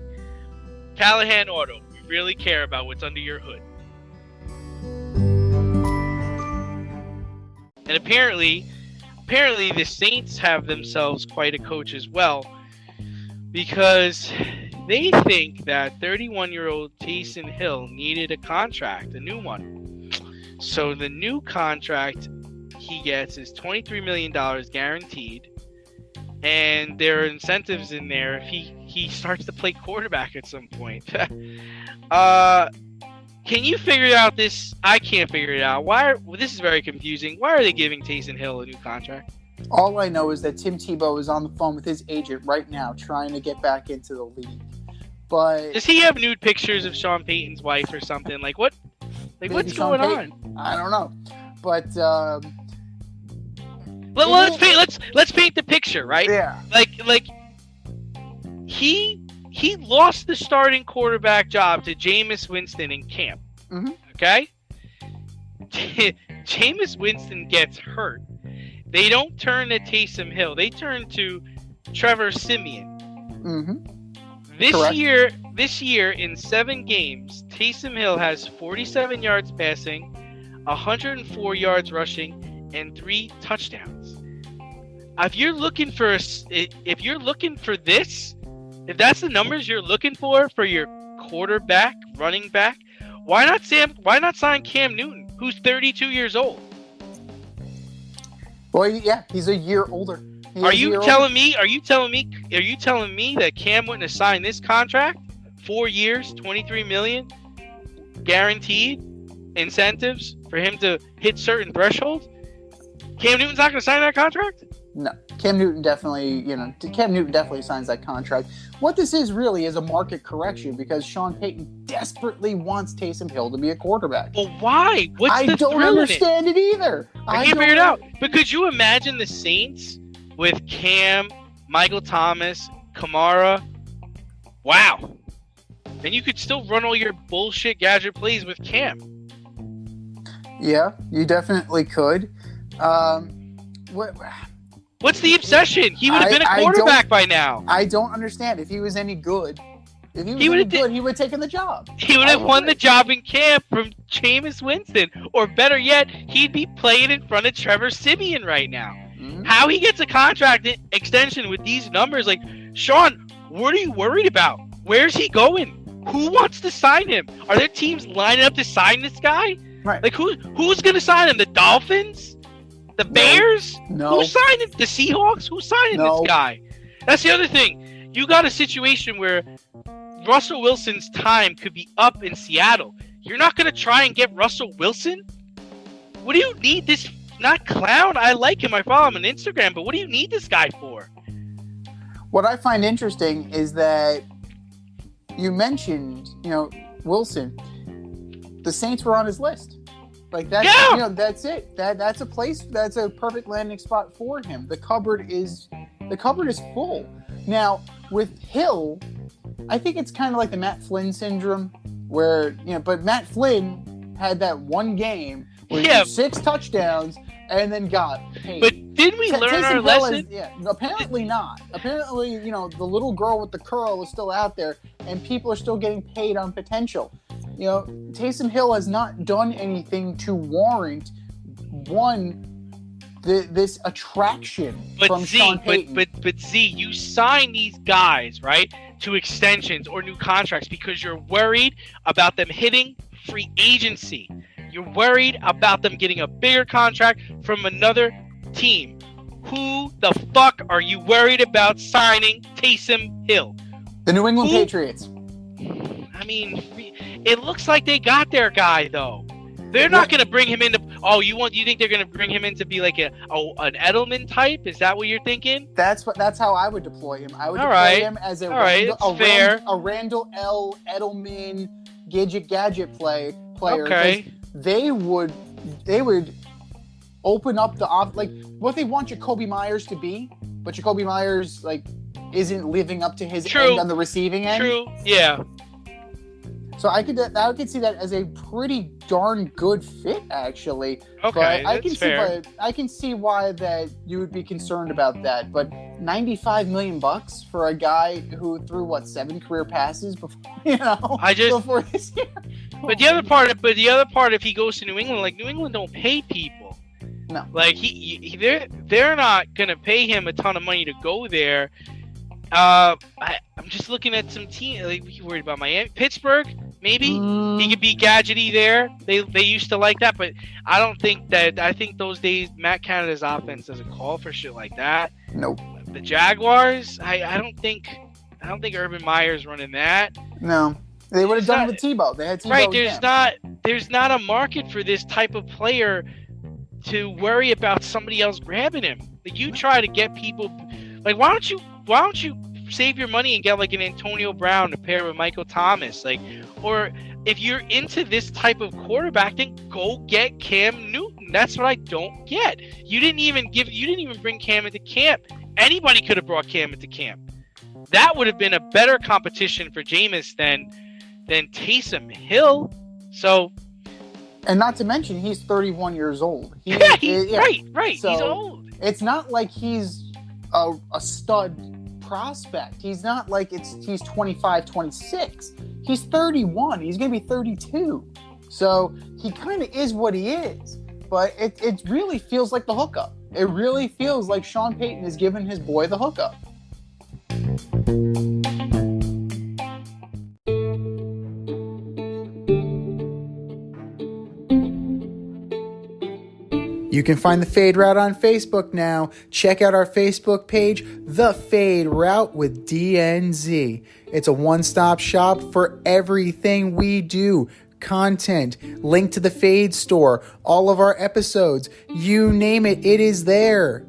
Callahan Auto. We really care about what's under your hood. And apparently the Saints have themselves quite a coach as well, because they think that 31-year-old Taysom Hill needed a contract, a new one. So the new contract he gets is $23 million guaranteed, and there are incentives in there if he starts to play quarterback at some point. Can you figure out this? I can't figure it out. This is very confusing. Why are they giving Taysom Hill a new contract? All I know is that Tim Tebow is on the phone with his agent right now trying to get back into the league. But does he have nude pictures of Sean Payton's wife or something? Like what? Like what's going on? I don't know. But let's paint the picture, right? Yeah. Like he lost the starting quarterback job to Jameis Winston in camp. Mm-hmm. Okay? Jameis Winston gets hurt. They don't turn to Taysom Hill. They turn to Trevor Siemian. Mm-hmm. This Correct. year in 7 games, Taysom Hill has 47 yards passing, 104 yards rushing, and 3 touchdowns. If you're looking for this, if that's the numbers you're looking for your quarterback, running back, why not sign Cam Newton, who's 32 years old? Well, yeah, he's a year older. Are you telling me that Cam wouldn't have signed this contract? 4 years, $23 million, guaranteed incentives for him to hit certain thresholds? Cam Newton's not going to sign that contract? No, Cam Newton definitely signs that contract. What this is really is a market correction because Sean Payton desperately wants Taysom Hill to be a quarterback. Well, why? I don't understand it either. I can't figure it out. But could you imagine the Saints with Cam, Michael Thomas, Kamara? Wow. Then you could still run all your bullshit gadget plays with Cam. Yeah, you definitely could. What's the obsession? He would have been a quarterback by now. I don't understand. If he was any good, he would have taken the job. He would have won the job in camp from Jameis Winston. Or better yet, he'd be playing in front of Trevor Siemian right now. Mm-hmm. How he gets a contract extension with these numbers, like, Sean, what are you worried about? Where's he going? Who wants to sign him? Are there teams lining up to sign this guy? Right. Like, who's going to sign him? The Dolphins? The Bears? No. Who's signing? The Seahawks? Who's signing this guy? That's the other thing. You got a situation where Russell Wilson's time could be up in Seattle. You're not going to try and get Russell Wilson? What do you need this? Not clown. I like him. I follow him on Instagram. But what do you need this guy for? What I find interesting is that you mentioned, Wilson. The Saints were on his list. Like that's that's it. That's a place. That's a perfect landing spot for him. The cupboard is full. Now with Hill, I think it's kind of like the Matt Flynn syndrome, where but Matt Flynn had that one game where he had 6 touchdowns and then got paid. But didn't we learn our lesson? Apparently not. Apparently, the little girl with the curl is still out there, and people are still getting paid on potential. Taysom Hill has not done anything to warrant this attraction from Sean Payton. But Z, you sign these guys, right, to extensions or new contracts because you're worried about them hitting free agency. You're worried about them getting a bigger contract from another team. Who the fuck are you worried about signing Taysom Hill? The New England Patriots. I mean, it looks like they got their guy though. They're not going to bring him into. Oh, you think they're going to bring him in to be like an Edelman type? Is that what you're thinking? That's how I would deploy him. I would deploy him as a Randall L. Edelman gadget player. Okay. They would open up the what they want Jacoby Myers to be, but Jacoby Myers isn't living up to his end on the receiving end. True. Yeah. So I could see that as a pretty darn good fit, actually. Okay, but I can see why that you would be concerned about that. But $95 million for a guy who threw 7 career passes before before this year. But the other part, if he goes to New England, New England don't pay people. No. They're not gonna pay him a ton of money to go there. I'm just looking at some teams. You worried about Miami, Pittsburgh? Maybe he could be gadgety there. They used to like that, but I don't think that. I think those days Matt Canada's offense doesn't call for shit like that. Nope. The Jaguars, I don't think Urban Meyer's running that. No, they would have done it with Tebow. They had Tebow. Right? There's not a market for this type of player to worry about somebody else grabbing him. You try to get people. Why don't you save your money and get an Antonio Brown to pair with Michael Thomas? Or if you're into this type of quarterback, then go get Cam Newton. That's what I don't get. You didn't even bring Cam into camp. Anybody could have brought Cam into camp. That would have been a better competition for Jameis than Taysom Hill. So, and not to mention he's 31 years old. Right. So He's old. It's not like he's a stud prospect. He's not like he's 25, 26. He's 31. He's going to be 32. So he kind of is what he is. But it really feels like the hookup. It really feels like Sean Payton is giving his boy the hookup. You can find the Fade Route on Facebook now. Check out our Facebook page, The Fade Route with DNZ. It's a one-stop shop for everything we do. Content, link to the Fade store, all of our episodes, you name it, it is there.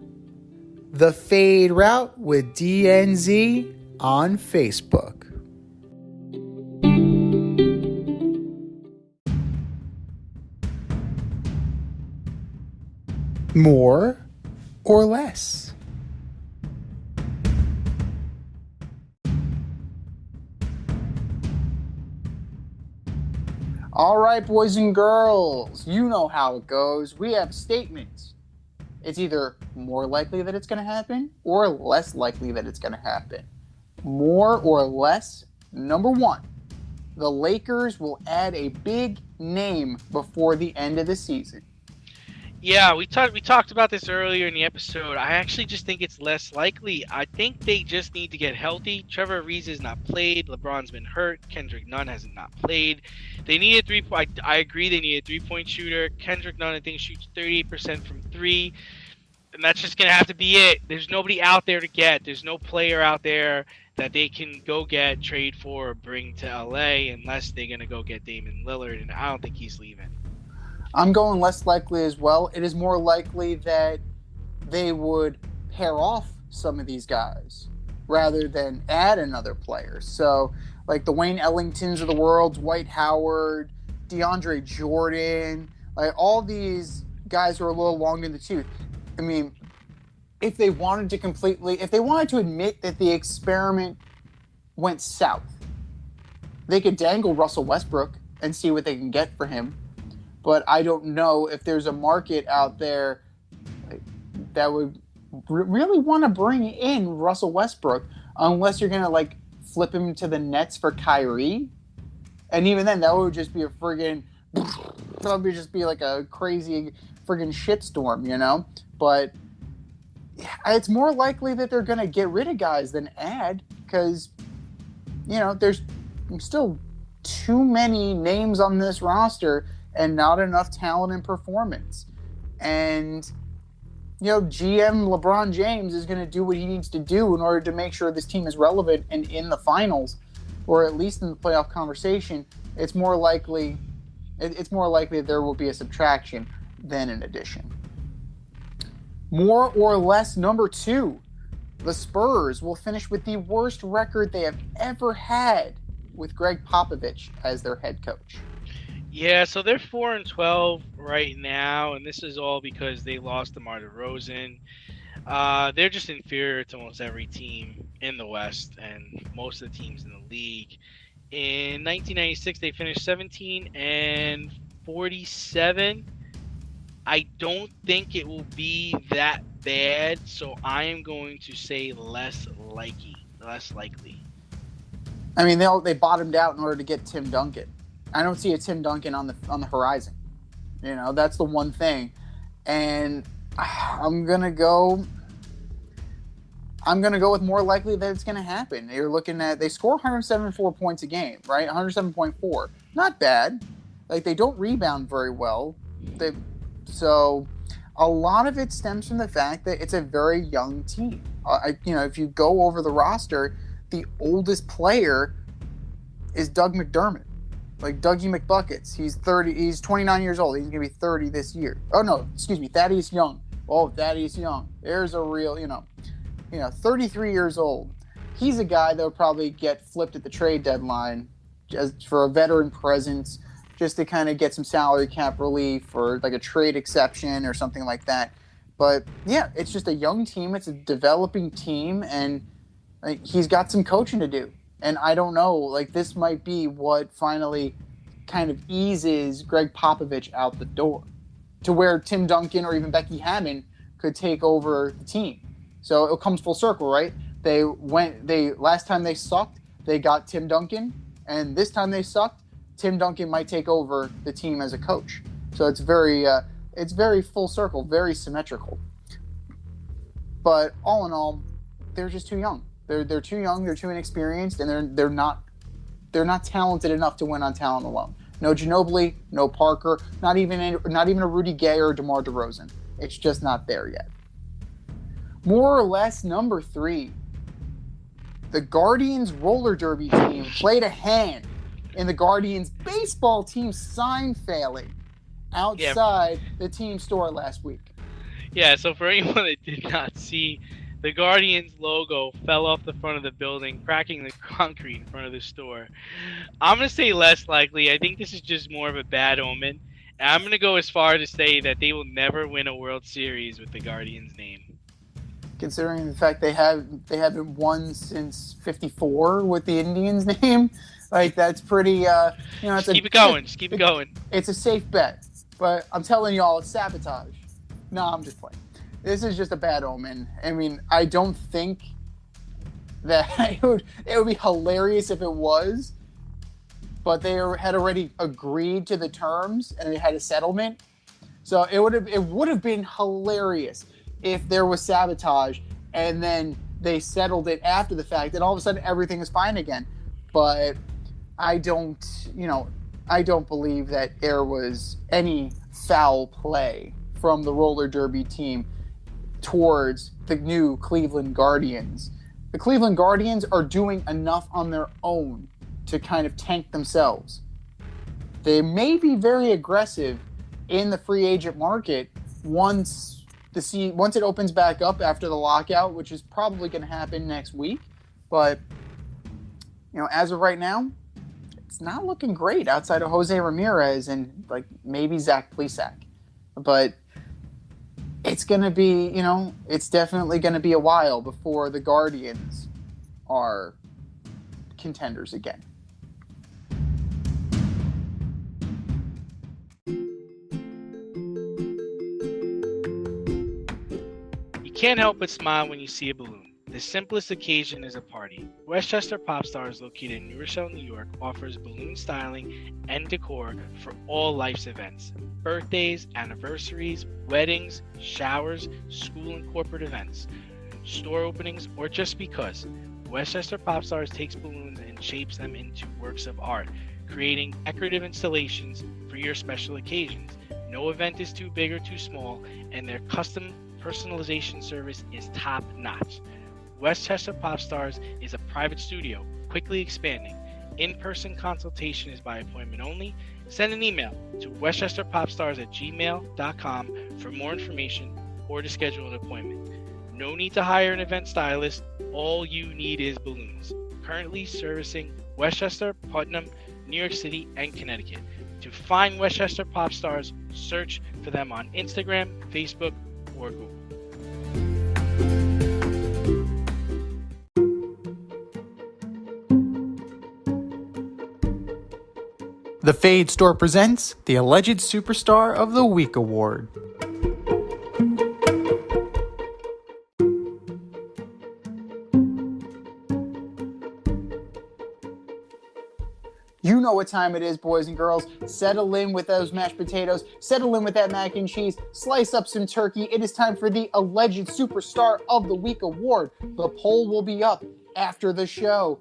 The Fade Route with DNZ on Facebook. More or less? All right, boys and girls, you know how it goes. We have statements. It's either more likely that it's going to happen or less likely that it's going to happen. More or less, number one, the Lakers will add a big name before the end of the season. Yeah, we talked about this earlier in the episode. I actually just think it's less likely. I think they just need to get healthy. Trevor Ariza has not played. LeBron's been hurt. Kendrick Nunn hasn't not played. They need a three-point. I agree they need a three-point shooter. Kendrick Nunn, I think, shoots 38% from three. And that's just going to have to be it. There's nobody out there to get. There's no player out there that they can go get, trade for, or bring to LA unless they're going to go get Damian Lillard. And I don't think he's leaving. I'm going less likely as well. It is more likely that they would pair off some of these guys rather than add another player. So, like the Wayne Ellingtons of the world, Dwight Howard, DeAndre Jordan, like all these guys who are a little long in the tooth. I mean, if they wanted to admit that the experiment went south, they could dangle Russell Westbrook and see what they can get for him. But I don't know if there's a market out there that would really want to bring in Russell Westbrook unless you're going to like flip him to the Nets for Kyrie. And even then, that would just be a friggin' probably just be like a crazy friggin' shitstorm, you know? But it's more likely that they're going to get rid of guys than add because, you know, there's still too many names on this roster and not enough talent and performance. And, you know, GM LeBron James is going to do what he needs to do in order to make sure this team is relevant and in the finals, or at least in the playoff conversation. It's more likely there will be a subtraction than an addition. More or less, number two, the Spurs will finish with the worst record they have ever had with Greg Popovich as their head coach. Yeah, so they're 4-12 right now, and this is all because they lost DeMar DeRozan. They're just inferior to almost every team in the West and most of the teams in the league. In 1996, they finished 17-47. I don't think it will be that bad, so I am going to say less likely. I mean, they bottomed out in order to get Tim Duncan. I don't see a Tim Duncan on the horizon. You know, that's the one thing. And I'm gonna go with more likely that it's gonna happen. You're looking at they score 174 points a game, right? 107.4. Not bad. Like they don't rebound very well. So a lot of it stems from the fact that it's a very young team. If you go over the roster, the oldest player is Doug McDermott. Like Dougie McBuckets. He's 29 years old. He's going to be 30 this year. Oh, no, excuse me, Thaddeus Young. Oh, Thaddeus Young. There's a real, 33 years old. He's a guy that would probably get flipped at the trade deadline just for a veteran presence, just to kind of get some salary cap relief or like a trade exception or something like that. But, yeah, it's just a young team. It's a developing team, and he's got some coaching to do. And I don't know, like this might be what finally kind of eases Greg Popovich out the door to where Tim Duncan or even Becky Hammon could take over the team. So it comes full circle, right? Last time they sucked, they got Tim Duncan, and this time they sucked, Tim Duncan might take over the team as a coach. So it's very full circle, very symmetrical. But all in all, they're just too young. They're too young. They're too inexperienced, and they're not talented enough to win on talent alone. No Ginobili, no Parker, not even a Rudy Gay or DeMar DeRozan. It's just not there yet. More or less, number 3, the Guardians roller derby team played a hand in the Guardians baseball team sign failing outside the team store last week. Yeah, so for anyone that did not see, the Guardians logo fell off the front of the building, cracking the concrete in front of the store. I'm going to say less likely. I think this is just more of a bad omen. And I'm going to go as far to say that they will never win a World Series with the Guardians name. Considering the fact they haven't won since '54 with the Indians name, like that's pretty. It's keep it going. Just keep it going. It's a safe bet, but I'm telling y'all, it's sabotage. No, I'm just playing. This is just a bad omen. I mean, I don't think that it would be hilarious if it was, but they had already agreed to the terms and they had a settlement, so it would have been hilarious if there was sabotage and then they settled it after the fact and all of a sudden everything is fine again. But I don't believe that there was any foul play from the roller derby team towards the new Cleveland Guardians. The Cleveland Guardians are doing enough on their own to kind of tank themselves. They may be very aggressive in the free agent market once it opens back up after the lockout, which is probably going to happen next week. But, as of right now, it's not looking great outside of Jose Ramirez and maybe Zach Plesac. But it's going to be, it's definitely going to be a while before the Guardians are contenders again. Can't help but smile when you see a balloon. The simplest occasion is a party. Westchester Pop Stars, located in New Rochelle, New York, offers balloon styling and decor for all life's events. Birthdays, anniversaries, weddings, showers, school and corporate events, store openings, or just because. Westchester Pop Stars takes balloons and shapes them into works of art, creating decorative installations for your special occasions. No event is too big or too small, and their custom personalization service is top-notch. Westchester Pop Stars is a private studio, quickly expanding. In-person consultation is by appointment only. Send an email to westchesterpopstars@gmail.com for more information or to schedule an appointment. No need to hire an event stylist. All you need is balloons. Currently servicing Westchester, Putnam, New York City, and Connecticut. To find Westchester Pop Stars, search for them on Instagram, Facebook, or Google. The Fade Store presents the Alleged Superstar of the Week Award. You know what time it is, boys and girls. Settle in with those mashed potatoes. Settle in with that mac and cheese. Slice up some turkey. It is time for the Alleged Superstar of the Week Award. The poll will be up after the show.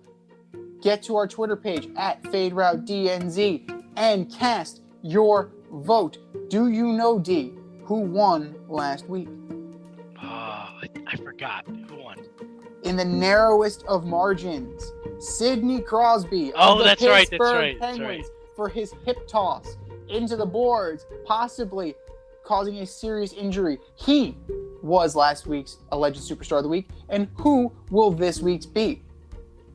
Get to our Twitter page at FadeRouteDNZ and cast your vote. Do you know, D, who won last week? I forgot. Who won? In the narrowest of margins, Sidney Crosby of the that's Pittsburgh right. Penguins for his hip toss into the boards, possibly causing a serious injury. He was last week's Alleged Superstar of the Week. And who will this week's be?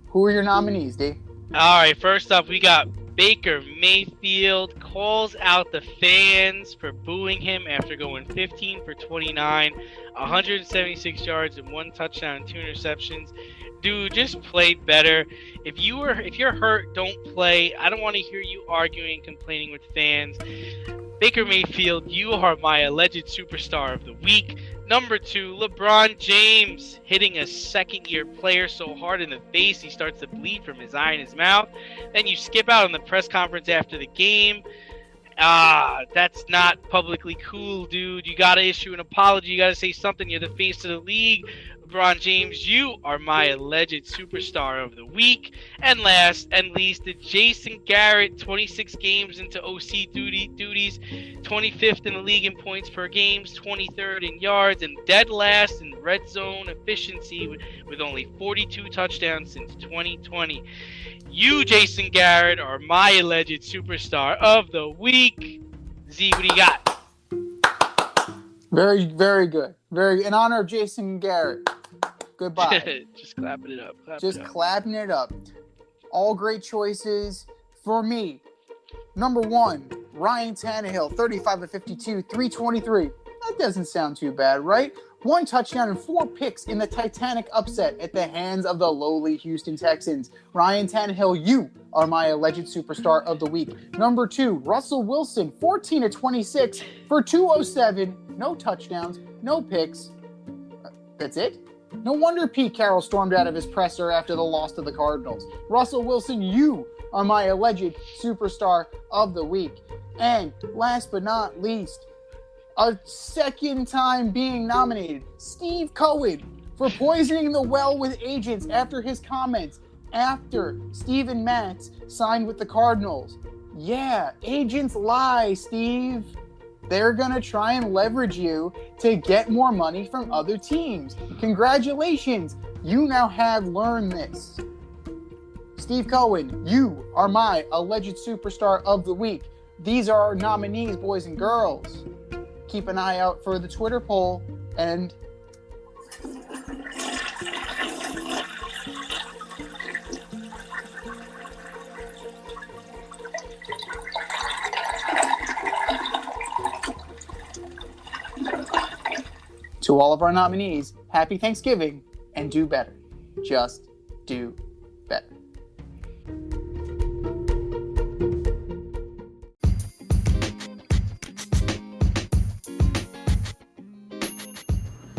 Who are your nominees, D? All right, first up, we got Baker Mayfield calls out the fans for booing him after going 15 for 29, 176 yards and 1 touchdown and 2 interceptions. Dude, just played better. If you're hurt, don't play. I don't want to hear you arguing and complaining with fans. Baker Mayfield, you are my Alleged Superstar of the Week. Number 2, LeBron James hitting a second-year player so hard in the face he starts to bleed from his eye in his mouth. Then you skip out on the press conference after the game. That's not publicly cool, dude. You gotta issue an apology. You gotta say something. You're the face of the league. LeBron James, you are my alleged superstar of the week. And last and least, the Jason Garrett, 26 games into OC duties, 25th in the league in points per games, 23rd in yards, and dead last in red zone efficiency with only 42 touchdowns since 2020. You, Jason Garrett, are my alleged superstar of the week. Z, what do you got? Very, very good. In honor of Jason Garrett. Goodbye. Just clapping it up. Clapping it up. All great choices for me. Number 1, Ryan Tannehill, 35 of 52, 323. That doesn't sound too bad, right? 1 touchdown and 4 picks in the Titanic upset at the hands of the lowly Houston Texans. Ryan Tannehill, you are my alleged superstar of the week. Number 2, Russell Wilson, 14 of 26 for 207. No touchdowns, no picks. That's it? No wonder Pete Carroll stormed out of his presser after the loss to the Cardinals. Russell Wilson, you are my alleged superstar of the week. And last but not least, a second time being nominated, Steve Cohen, for poisoning the well with agents after his comments after Steven Matz signed with the Cardinals. Yeah, agents lie, Steve. They're going to try and leverage you to get more money from other teams. Congratulations. You now have learned this. Steve Cohen, you are my alleged superstar of the week. These are our nominees, boys and girls. Keep an eye out for the Twitter poll and to all of our nominees, happy Thanksgiving and do better. Just do better.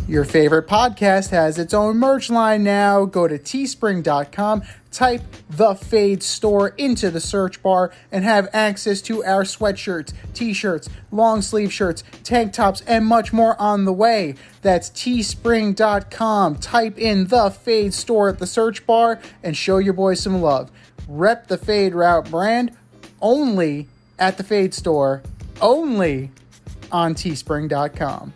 Your favorite podcast has its own merch line now. Go to teespring.com, type The Fade Store into the search bar, and have access to our sweatshirts, t-shirts, long sleeve shirts, tank tops, and much more on the way. That's teespring.com. Type in The Fade Store at the search bar and show your boys some love. Rep the Fade Route brand only at the Fade Store, only on teespring.com.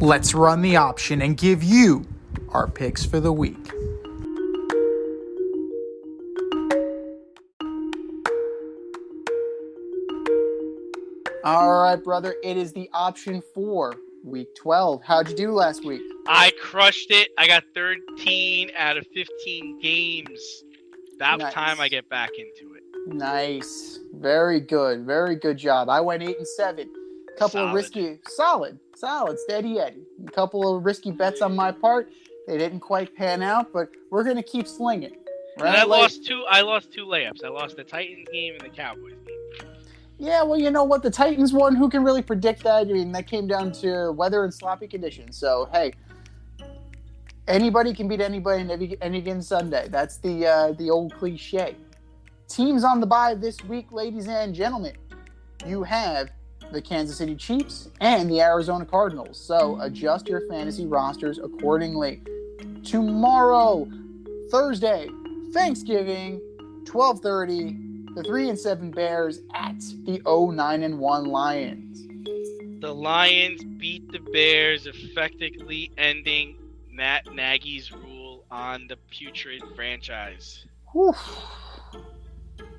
Let's run the option and give you our picks for the week. All right, brother. It is the option for week 12. How'd you do last week? I crushed it. I got 13 out of 15 games. About time I get back into it. Nice. Very good. Very good job. I went 8-7. Couple of risky, solid, steady Eddie. A couple of risky bets on my part. They didn't quite pan out, but we're gonna keep slinging. Right? And I lost two layups. I lost the Titans game and the Cowboys game. Yeah, well, you know what? The Titans won. Who can really predict that? I mean, that came down to weather and sloppy conditions. So hey, anybody can beat anybody any given Sunday. That's the old cliche. Teams on the bye this week, ladies and gentlemen. You have the Kansas City Chiefs and the Arizona Cardinals. So adjust your fantasy rosters accordingly. Tomorrow, Thursday, Thanksgiving, 12:30, the 3-7 Bears at the 0-9-1 Lions. The Lions beat the Bears, effectively ending Matt Nagy's rule on the putrid franchise. Whew.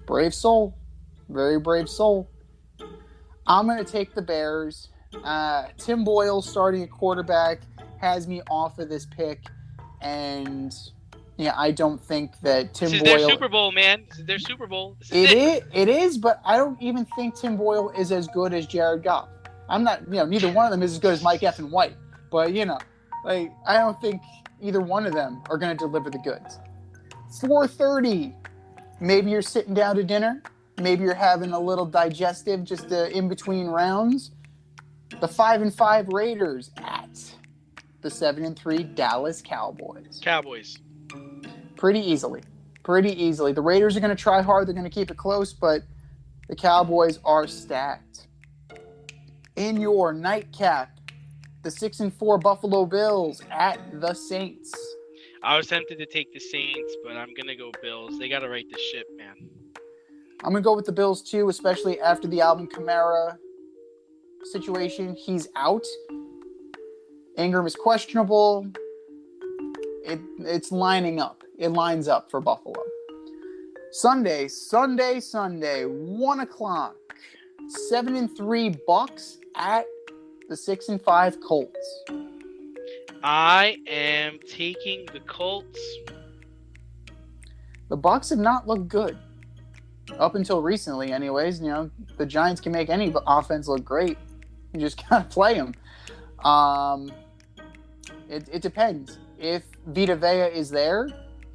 Brave soul. Very brave soul. I'm going to take the Bears. Tim Boyle starting at quarterback has me off of this pick. And, yeah, I don't think that Tim Boyle... This is their Super Bowl, man. This is their Super Bowl. It is, but I don't even think Tim Boyle is as good as Jared Goff. I'm not, neither one of them is as good as Mike F. and White. But, I don't think either one of them are going to deliver the goods. 4:30, maybe you're sitting down to dinner. maybe you're having a little digestive just in between rounds. The 5-5 Raiders at the 7-3 Dallas Cowboys. Cowboys. Pretty easily. The Raiders are going to try hard. They're going to keep it close, but the Cowboys are stacked. In your nightcap, the 6-4 Buffalo Bills at the Saints. I was tempted to take the Saints, but I'm going to go Bills. They got to right the ship, man. I'm going to go with the Bills, too, especially after the Alvin Kamara situation. He's out. Ingram is questionable. It's lining up. It lines up for Buffalo. Sunday, 1 o'clock. 7-3 Bucks at the 6-5 Colts. I am taking the Colts. The Bucks have not looked good. Up until recently, anyways. You know, the Giants can make any offense look great. You just gotta play them. It depends. If Vita Vea is there,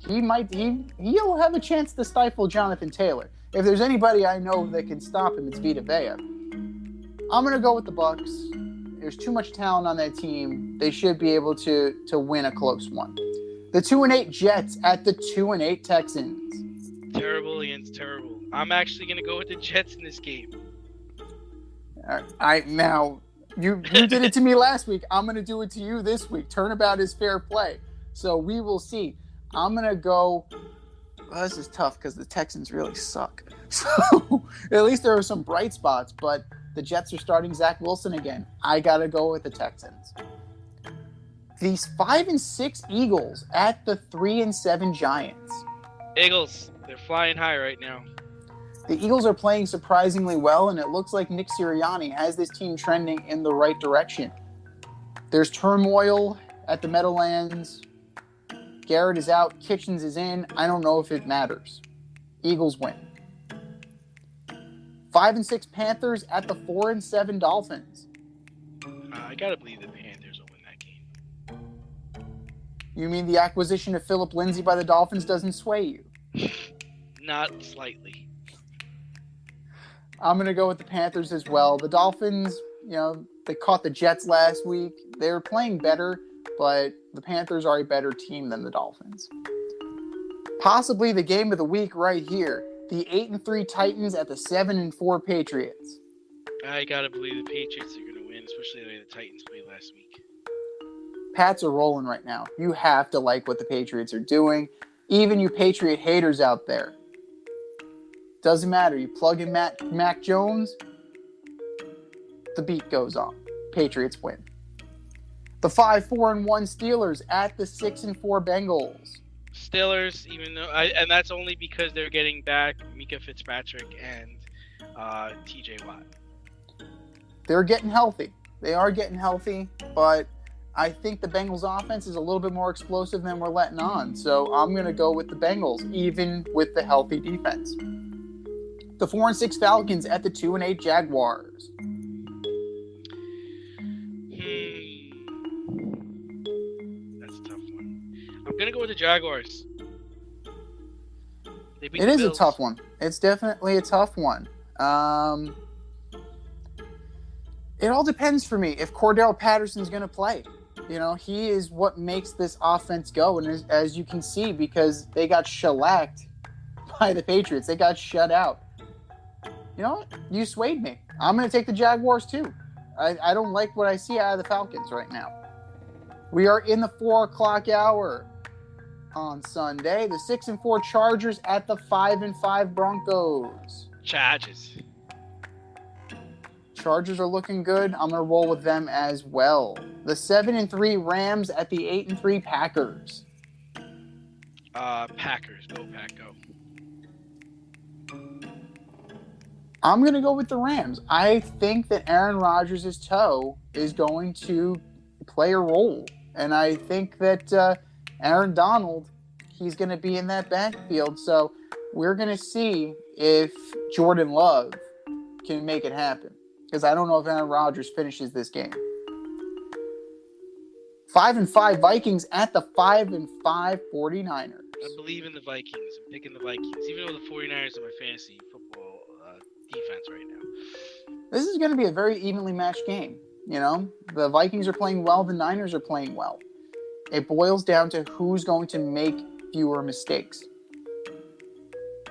he'll have a chance to stifle Jonathan Taylor. If there's anybody I know that can stop him, it's Vita Vea. I'm gonna go with the Bucks. There's too much talent on that team. They should be able to win a close one. The 2-8 Jets at the 2-8 Texans. Terrible against terrible. I'm actually gonna go with the Jets in this game. Now you did it to me last week. I'm gonna do it to you this week. Turnabout is fair play. So we will see. I'm gonna go. Well, this is tough because the Texans really suck. So at least there are some bright spots, but the Jets are starting Zach Wilson again. I gotta go with the Texans. These 5-6 Eagles at the 3-7 Giants. Eagles, they're flying high right now. The Eagles are playing surprisingly well, and it looks like Nick Sirianni has this team trending in the right direction. There's turmoil at the Meadowlands. Garrett is out. Kitchens is in. I don't know if it matters. Eagles win. 5-6 Panthers at the 4-7 Dolphins. I gotta believe the Panthers will win that game. You mean the acquisition of Philip Lindsay by the Dolphins doesn't sway you? Not slightly. I'm going to go with the Panthers as well. The Dolphins, they caught the Jets last week. They were playing better, but the Panthers are a better team than the Dolphins. Possibly the game of the week right here. The 8-3 Titans at the 7-4 Patriots. I gotta believe the Patriots are gonna win, especially the way the Titans played last week. Pats are rolling right now. You have to like what the Patriots are doing. Even you Patriot haters out there. Doesn't matter. You plug in Mac Jones, the beat goes on. Patriots win. The 5-4-1 Steelers at the 6-4 Bengals. Steelers, and that's only because they're getting back Mika Fitzpatrick and T.J. Watt. They're getting healthy. They are getting healthy, but I think the Bengals offense is a little bit more explosive than we're letting on. So I'm going to go with the Bengals, even with the healthy defense. The 4-6 Falcons at the 2-8 Jaguars. That's a tough one. I'm going to go with the Jaguars. It is a tough one. It's definitely a tough one. It all depends for me if Cordell Patterson's going to play. He is what makes this offense go. And as you can see, because they got shellacked by the Patriots, they got shut out. You know what? You swayed me. I'm going to take the Jaguars too. I don't like what I see out of the Falcons right now. We are in the 4 o'clock hour on Sunday. The 6-4 Chargers at the 5-5 Broncos. Chargers are looking good. I'm going to roll with them as well. The 7-3 Rams at the 8-3 Packers. Packers. Go, Pack, go. I'm going to go with the Rams. I think that Aaron Rodgers' toe is going to play a role. And I think that Aaron Donald, he's going to be in that backfield. So we're going to see if Jordan Love can make it happen. Because I don't know if Aaron Rodgers finishes this game. 5-5 Vikings at the 5-5 49ers. I believe in the Vikings. I'm picking the Vikings. Even though the 49ers are my fantasy football defense right now. This is going to be a very evenly matched game. You know, the Vikings are playing well, the Niners are playing well. It boils down to who's going to make fewer mistakes.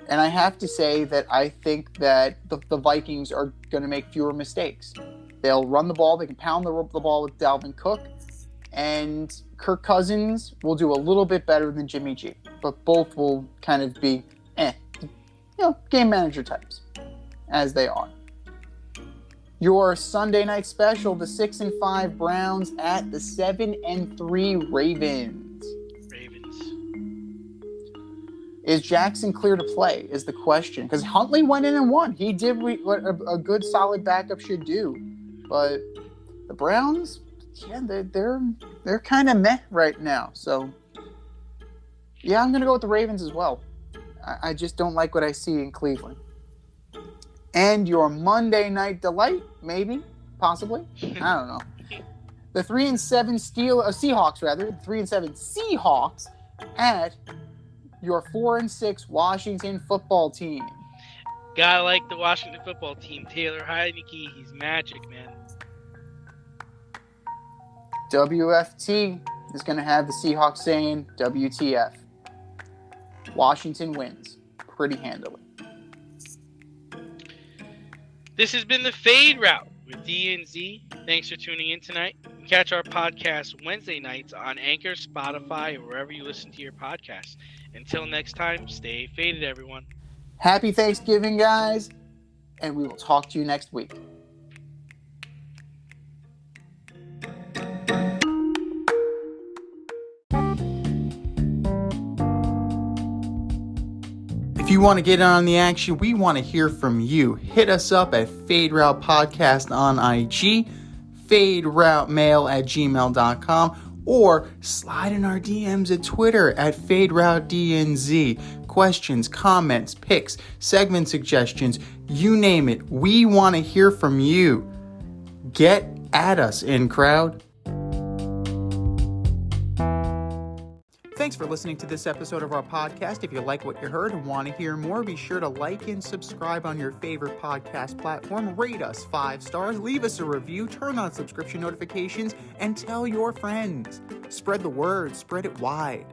And I have to say that I think that the Vikings are going to make fewer mistakes. They'll run the ball, they can pound the ball with Dalvin Cook, and Kirk Cousins will do a little bit better than Jimmy G. But both will kind of be, game manager types, as they are. Your Sunday night special, the 6-5 Browns at the 7-3 Ravens. Is Jackson clear to play is the question. Because Huntley went in and won. He did what a good, solid backup should do. But the Browns, they're kind of meh right now. So, yeah, I'm going to go with the Ravens as well. I just don't like what I see in Cleveland. And your Monday night delight, maybe, possibly. I don't know. The 3-7 Seahawks, rather. The 3-7 Seahawks at your 4-6 Washington football team. Gotta like the Washington football team. Taylor Heineke, he's magic, man. WFT is going to have the Seahawks saying WTF. Washington wins pretty handily. This has been the Fade Route with D and Z. Thanks for tuning in tonight. You can catch our podcast Wednesday nights on Anchor, Spotify, or wherever you listen to your podcasts. Until next time, stay faded, everyone. Happy Thanksgiving, guys, and we will talk to you next week. If you want to get in on the action, we want to hear from you. Hit us up at Fade Route Podcast on IG, faderoutemail@gmail.com, or slide in our DMs at Twitter at FadeRouteDNZ. Questions, comments, picks, segment suggestions, you name it. We want to hear from you. Get at us, in crowd. Thanks for listening to this episode of our podcast. If you like what you heard and want to hear more, be sure to like and subscribe on your favorite podcast platform. Rate us 5 stars, leave us a review, turn on subscription notifications, and tell your friends. Spread the word, spread it wide.